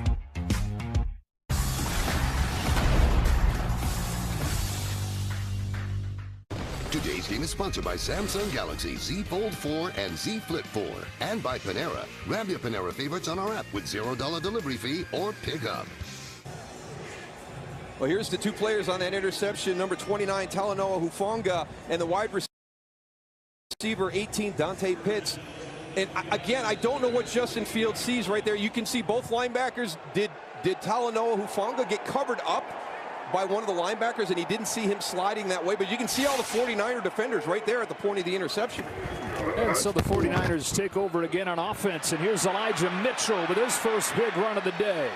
Today's game is sponsored by Samsung Galaxy Z Fold 4 and Z Flip 4. And by Panera. Grab your Panera favorites on our app with $0 delivery fee or pick up. Well, here's the two players on that interception. Number 29, Talanoa Hufanga, and the wide receiver, 18, Dante Pitts. And again, I don't know what Justin Fields sees right there. You can see both linebackers. Did Talanoa Hufanga get covered up by one of the linebackers, and he didn't see him sliding that way? But you can see all the 49er defenders right there at the point of the interception. And so the 49ers take over again on offense. And here's Elijah Mitchell with his first big run of the day.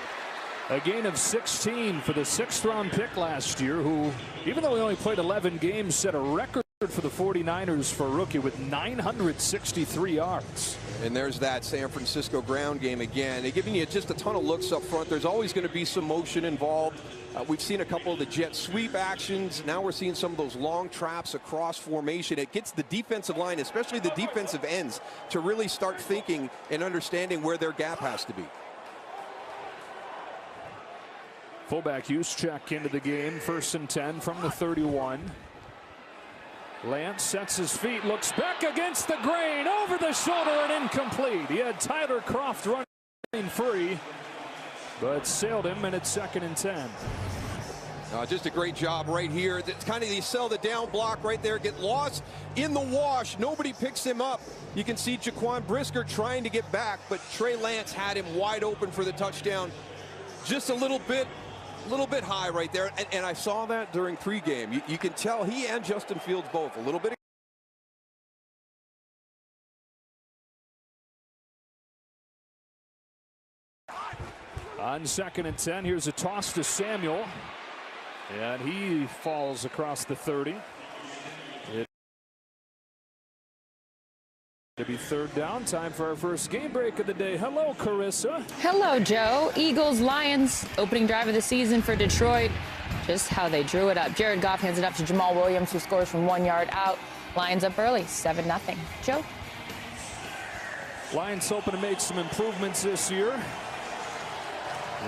A gain of 16 for the 6th-round pick last year, who, even though he only played 11 games, set a record for the 49ers for a rookie with 963 yards. And there's that San Francisco ground game again. They're giving you just a ton of looks up front. There's always going to be some motion involved. We've seen a couple of the jet sweep actions. Now we're seeing some of those long traps across formation. It gets the defensive line, especially the defensive ends, to really start thinking and understanding where their gap has to be. Fullback Juszczyk into the game, 1st and 10 from the 31. Lance sets his feet, looks back against the grain, over the shoulder and incomplete. He had Tyler Kroft running free, but sailed him, and it's 2nd and 10. Just a great job right here. It's kind of, you sell the down block right there, get lost in the wash. Nobody picks him up. You can see Jaquan Brisker trying to get back, but Trey Lance had him wide open for the touchdown. Just a little bit high right there, and I saw that during pregame. You can tell he and Justin Fields both a little bit. On 2nd and 10, here's a toss to Samuel, and he falls across the 30. To be 3rd down, time for our first game break of the day. Hello, Carissa. Hello, Joe. Eagles, Lions, opening drive of the season for Detroit. Just how they drew it up. Jared Goff hands it up to Jamal Williams, who scores from 1 yard out. Lions up early, 7-0. Joe? Lions hoping to make some improvements this year.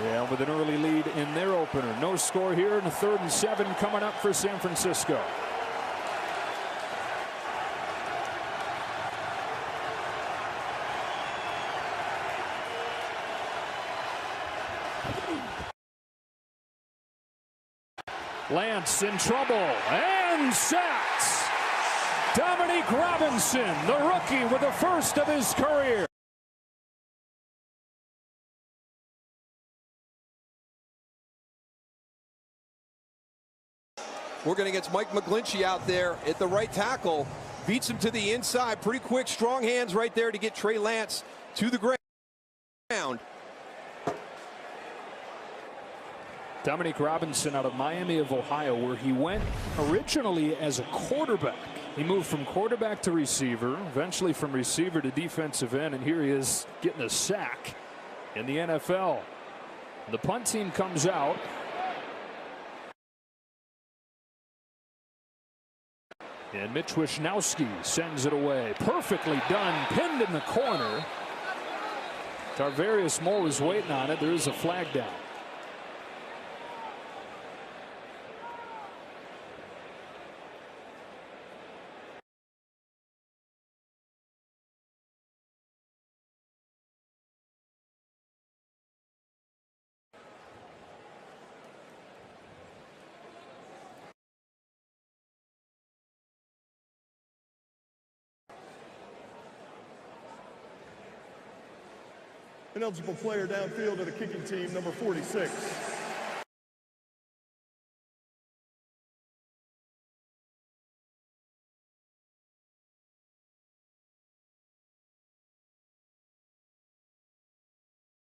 Yeah, with an early lead in their opener. No score here, and a 3rd and 7 coming up for San Francisco. Lance in trouble and sacked. Dominique Robinson, the rookie, with the first of his career. We're going to get Mike McGlinchey out there at the right tackle. Beats him to the inside. Pretty quick, strong hands right there to get Trey Lance to the ground. Dominique Robinson out of Miami of Ohio, where he went originally as a quarterback. He moved from quarterback to receiver, eventually from receiver to defensive end, and here he is getting a sack in the NFL. The punt team comes out. And Mitch Wishnowsky sends it away. Perfectly done, pinned in the corner. Tarvarius Moore was waiting on it. There is a flag down. An eligible player downfield of the kicking team, number 46.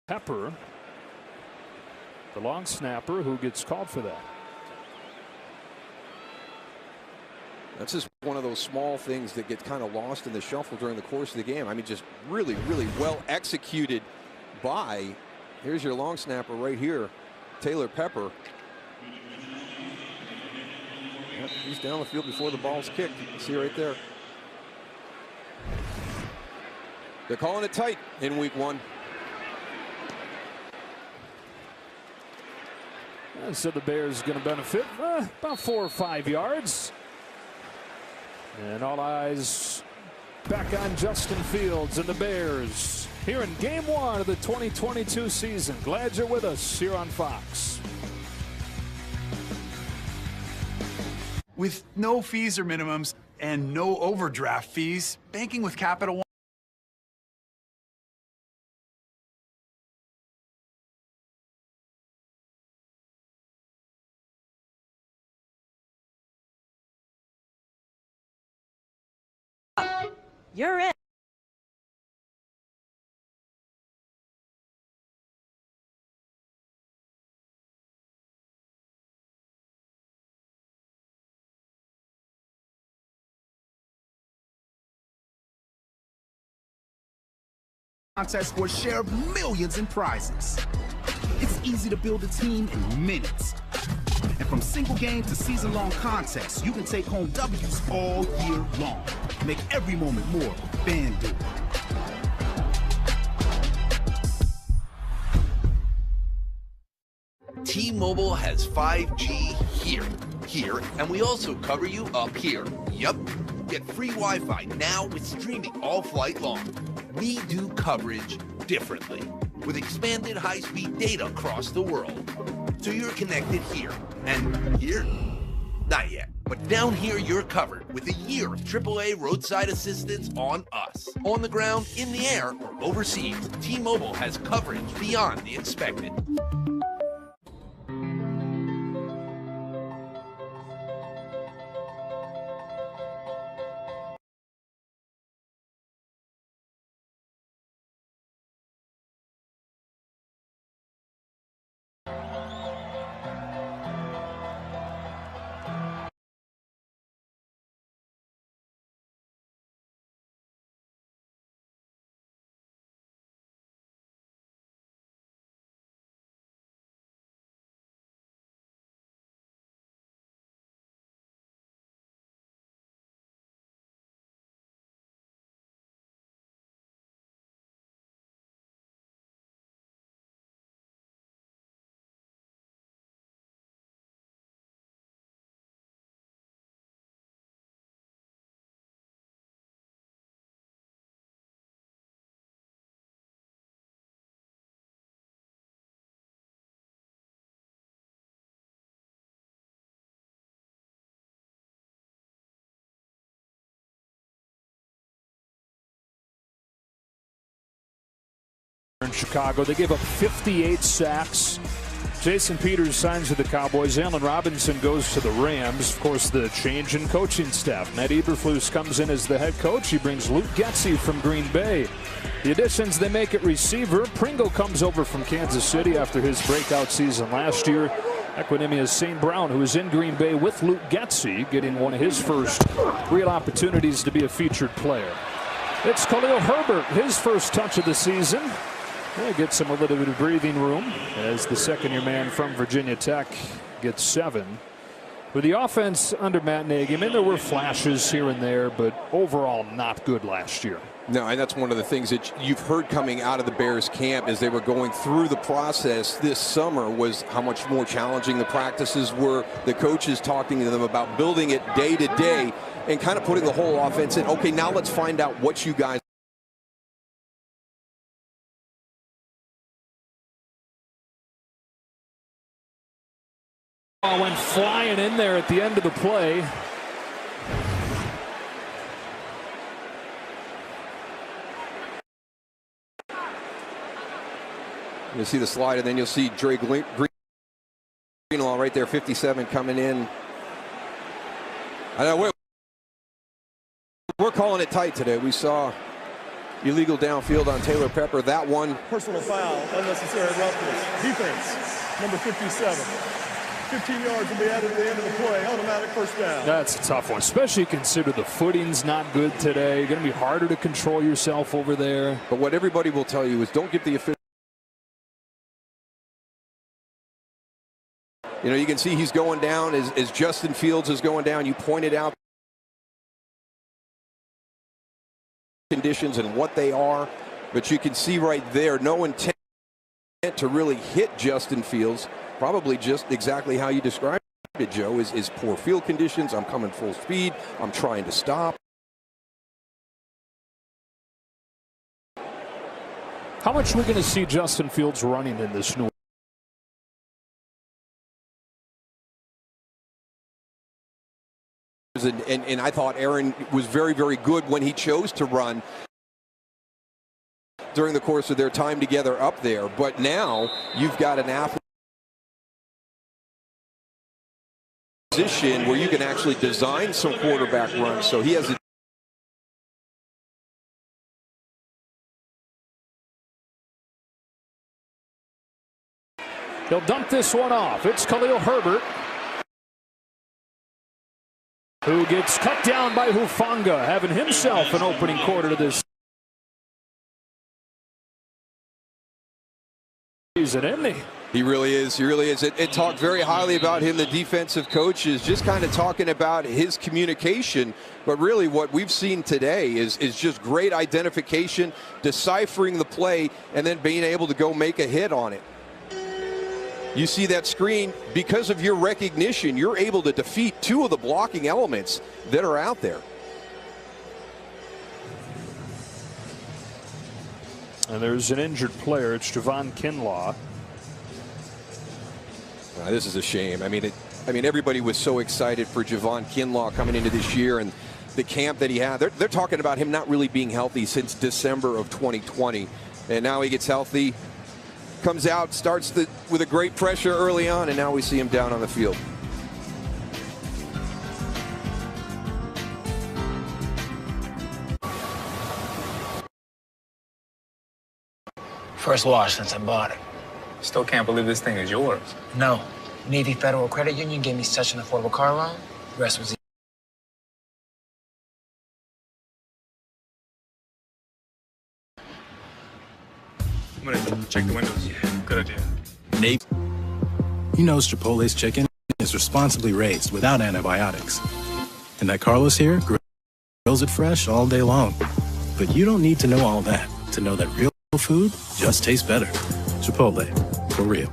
Pepper, the long snapper, who gets called for that. That's just one of those small things that get kind of lost in the shuffle during the course of the game. I mean, just really, really well executed by, here's your long snapper right here, Taylor Pepper. Yep, he's down the field before the ball's kicked. You can see right there. They're calling it tight in week 1. So the Bears going to benefit about 4 or 5 yards. And all eyes back on Justin Fields and the Bears here in game 1 of the 2022 season. Glad you're with us here on Fox. With no fees or minimums and no overdraft fees, banking with Capital One. You're in. Contest for a share of millions in prizes. It's easy to build a team in minutes. And from single game to season-long contests, you can take home W's all year long. Make every moment more with FanDuel. T-Mobile has 5G here, and we also cover you up here. Yup. Get free Wi-Fi now with streaming all flight long. We do coverage differently, with expanded high-speed data across the world. So you're connected here, and here? Not yet. But down here, you're covered with a year of AAA roadside assistance on us. On the ground, in the air, or overseas, T-Mobile has coverage beyond the expected. In Chicago, they gave up 58 sacks. Jason Peters signs with the Cowboys. Allen Robinson goes to the Rams. Of course, the change in coaching staff. Matt Eberflus comes in as the head coach. He brings Luke Getsy from Green Bay. The additions they make at receiver. Pringle comes over from Kansas City after his breakout season last year. Equinemius St. Brown, who is in Green Bay with Luke Getsy, getting one of his first real opportunities to be a featured player. It's Khalil Herbert, his first touch of the season. He gets him a little bit of breathing room as the second-year man from Virginia Tech gets 7. With the offense under Matt Nagy, I mean, there were flashes here and there, but overall not good last year. No, and that's one of the things that you've heard coming out of the Bears camp as they were going through the process this summer was how much more challenging the practices were. The coaches talking to them about building it day to day and kind of putting the whole offense in. Okay, now let's find out what you guys went flying in there at the end of the play. You'll see the slide, and then you'll see Dre Greenlaw right there, 57 coming in. I know we're calling it tight today. We saw illegal downfield on Taylor Pepper. That one. Personal foul, unnecessary roughness. Defense, number 57. 15 yards will be added to the end of the play. Automatic first down. That's a tough one, especially consider the footing's not good today. Going to be harder to control yourself over there. But what everybody will tell you is don't give the official. You know, you can see he's going down as Justin Fields is going down. You pointed out conditions and what they are, but you can see right there no intent to really hit Justin Fields. Probably just exactly how you described it, Joe, is poor field conditions. I'm coming full speed. I'm trying to stop. How much are we going to see Justin Fields running in this new? And I thought Aaron was very, very good when he chose to run during the course of their time together up there. But now you've got an athlete position where you can actually design some quarterback runs. So he has a He'll dump this one off. It's Khalil Herbert, who gets cut down by Hufanga, having himself an opening quarter to this season, isn't he? He really is. He really is. It talked very highly about him. The defensive coaches just kind of talking about his communication. But really what we've seen today is just great identification, deciphering the play, and then being able to go make a hit on it. You see that screen, because of your recognition, you're able to defeat two of the blocking elements that are out there. And there's an injured player. It's Javon Kinlaw. This is a shame. I mean, everybody was so excited for Javon Kinlaw coming into this year and the camp that he had. They're talking about him not really being healthy since December of 2020. And now he gets healthy, comes out, starts with a great pressure early on, and now we see him down on the field. First wash since I bought it. Still can't believe this thing is yours. No. Navy Federal Credit Union gave me such an affordable car loan. The rest was easy. I'm gonna check the windows. Yeah, good idea. Nate, he knows Chipotle's chicken is responsibly raised without antibiotics. And that Carlos here grills it fresh all day long. But you don't need to know all that to know that real food just tastes better. Chipotle, for real.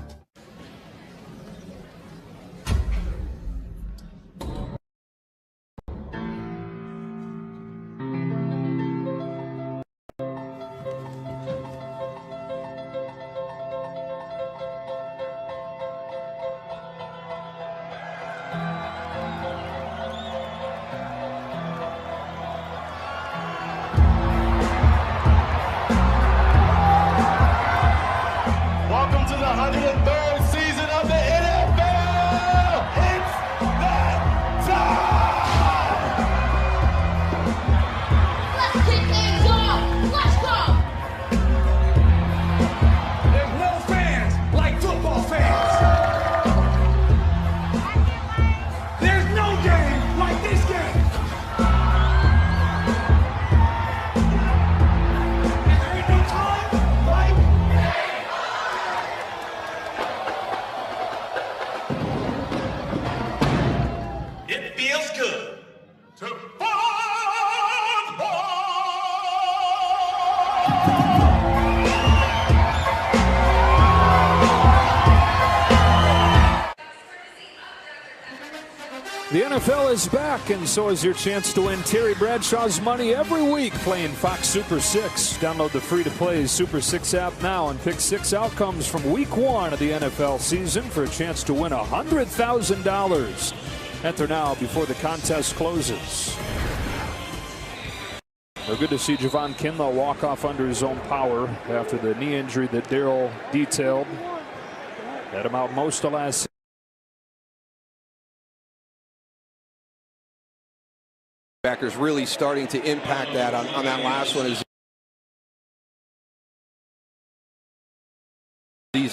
Welcome to the 103rd season of the NFL. It's that time. Let's kick things off. Let's go. There's no fans like football fans. There's no game like this game. And there ain't no time like it feels good to The NFL is back, and so is your chance to win Terry Bradshaw's money every week playing Fox Super 6. Download the free-to-play Super 6 app now and pick 6 outcomes from Week 1 of the NFL season for a chance to win $100,000. Enter now before the contest closes. Well, good to see Javon Kinlaw walk off under his own power after the knee injury that Daryl detailed. Had him out most of last season. Backers really starting to impact that on that last one. Is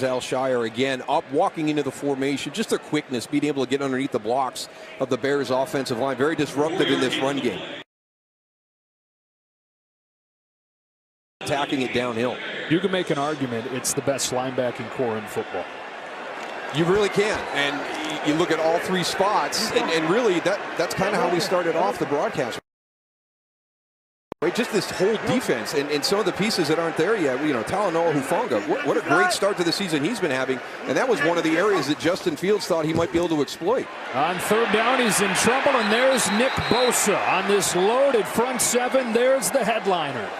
Alshire again up, walking into the formation. Just their quickness, being able to get underneath the blocks of the Bears offensive line. Very disruptive in this run game. Attacking it downhill. You can make an argument it's the best linebacking core in football. You really can. And you look at all three spots, and really that's kind of how we started off the broadcast. Right, just this whole defense and some of the pieces that aren't there yet. You know, Talanoa Hufanga, what a great start to the season he's been having. And that was one of the areas that Justin Fields thought he might be able to exploit. On third down, he's in trouble, and there's Nick Bosa on this loaded front seven. There's the headliner.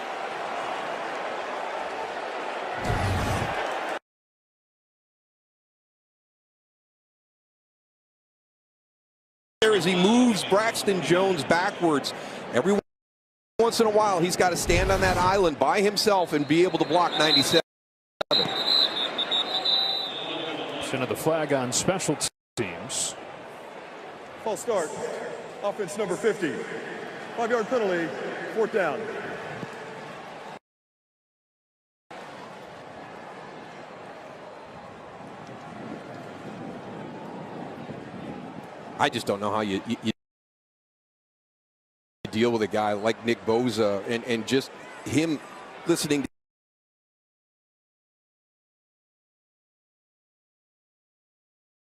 As he moves Braxton Jones backwards, every once in a while he's got to stand on that island by himself and be able to block 97. Of the flag on special teams. False start. Offense number 50. 5-yard penalty. 4th down. I just don't know how you deal with a guy like Nick Bosa and just him listening to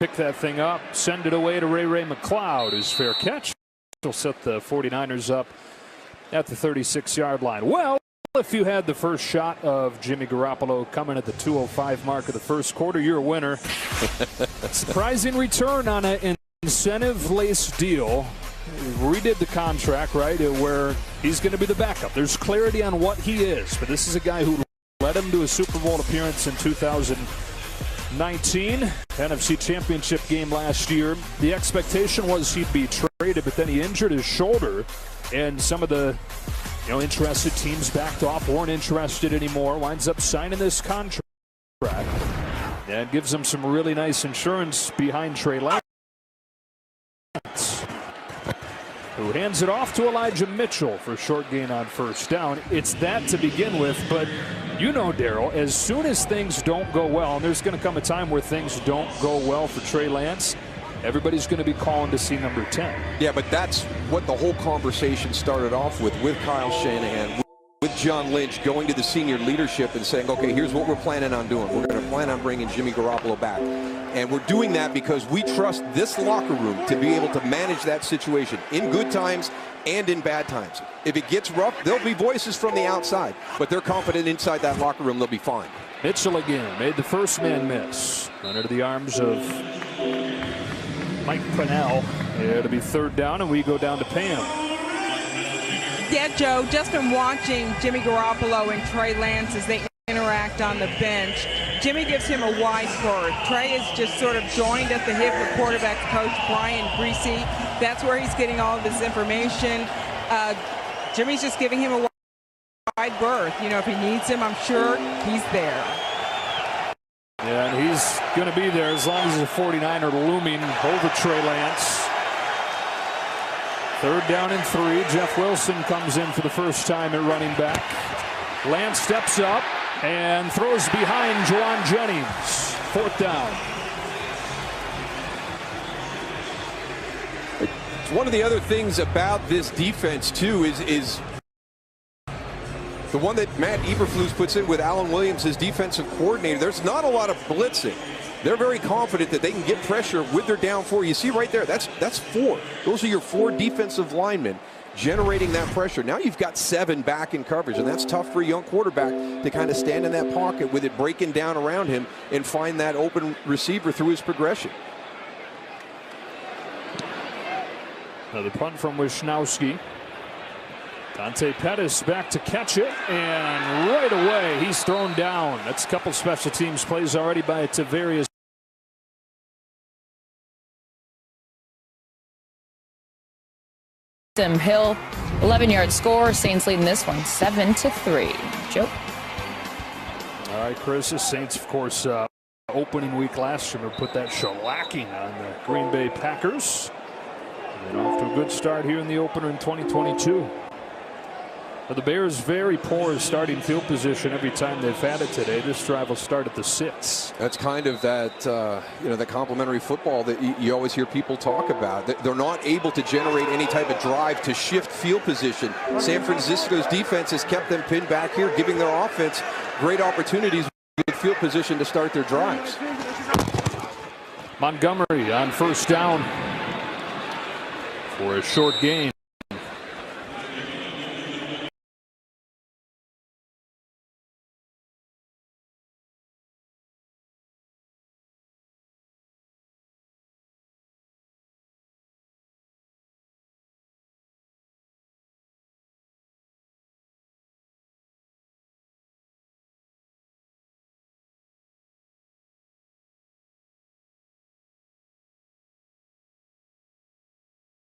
pick that thing up, send it away to Ray McLeod. His fair catch will set the 49ers up at the 36-yard line. Well, if you had the first shot of Jimmy Garoppolo coming at the 2:05 mark of the first quarter, you're a winner. Surprising return on an incentive-laced deal. Redid the contract, right, where he's going to be the backup. There's clarity on what he is, but this is a guy who led him to a Super Bowl appearance in 2019, NFC Championship game last year. The expectation was he'd be traded, but then he injured his shoulder, and some of the interested teams backed off, weren't interested anymore, winds up signing this contract, and gives him some really nice insurance behind Trey Lance, who hands it off to Elijah Mitchell for a short gain on first down. It's that to begin with, but you know, Daryl, as soon as things don't go well, and there's going to come a time where things don't go well for Trey Lance, everybody's going to be calling to see number 10. Yeah, but that's what the whole conversation started off with Kyle Shanahan, with John Lynch going to the senior leadership and saying, okay, here's what we're planning on doing. We're going to plan on bringing Jimmy Garoppolo back. And we're doing that because we trust this locker room to be able to manage that situation in good times and in bad times. If it gets rough, there'll be voices from the outside, but they're confident inside that locker room they'll be fine. Mitchell again made the first man miss. Under the arms of Mike Pennell. It'll be third down, and we go down to Pam. Yeah, Joe, just from watching Jimmy Garoppolo and Trey Lance as they interact on the bench, Jimmy gives him a wide berth. Trey is just sort of joined at the hip with quarterback coach Brian Griese. That's where he's getting all of this information. Jimmy's just giving him a wide berth. If he needs him, I'm sure he's there. Yeah, and he's going to be there as long as the 49er looming over Trey Lance. Third down and 3. Jeff Wilson comes in for the first time at running back. Lance steps up and throws behind Juwan Jennings. Fourth down. One of the other things about this defense, too, is the one that Matt Eberflus puts in with Alan Williams, his defensive coordinator. There's not a lot of blitzing. They're very confident that they can get pressure with their down 4. You see right there, that's 4. Those are your 4 defensive linemen generating that pressure. Now you've got 7 back in coverage, and that's tough for a young quarterback to kind of stand in that pocket with it breaking down around him and find that open receiver through his progression. Another punt from Wisnowski. Dante Pettis back to catch it, and right away he's thrown down. That's a couple special teams plays already by Tavarius. Hill 11-yard score. Saints leading this one 7-3. Joe. All right, Chris. The Saints, of course, opening week last year put that shellacking on the Green Bay Packers. And off to a good start here in the opener in 2022. But the Bears very poor starting field position every time they've had it today. This drive will start at the 6. That's kind of that, the complementary football that you always hear people talk about. They're not able to generate any type of drive to shift field position. San Francisco's defense has kept them pinned back here, giving their offense great opportunities with field position to start their drives. Montgomery on first down for a short gain.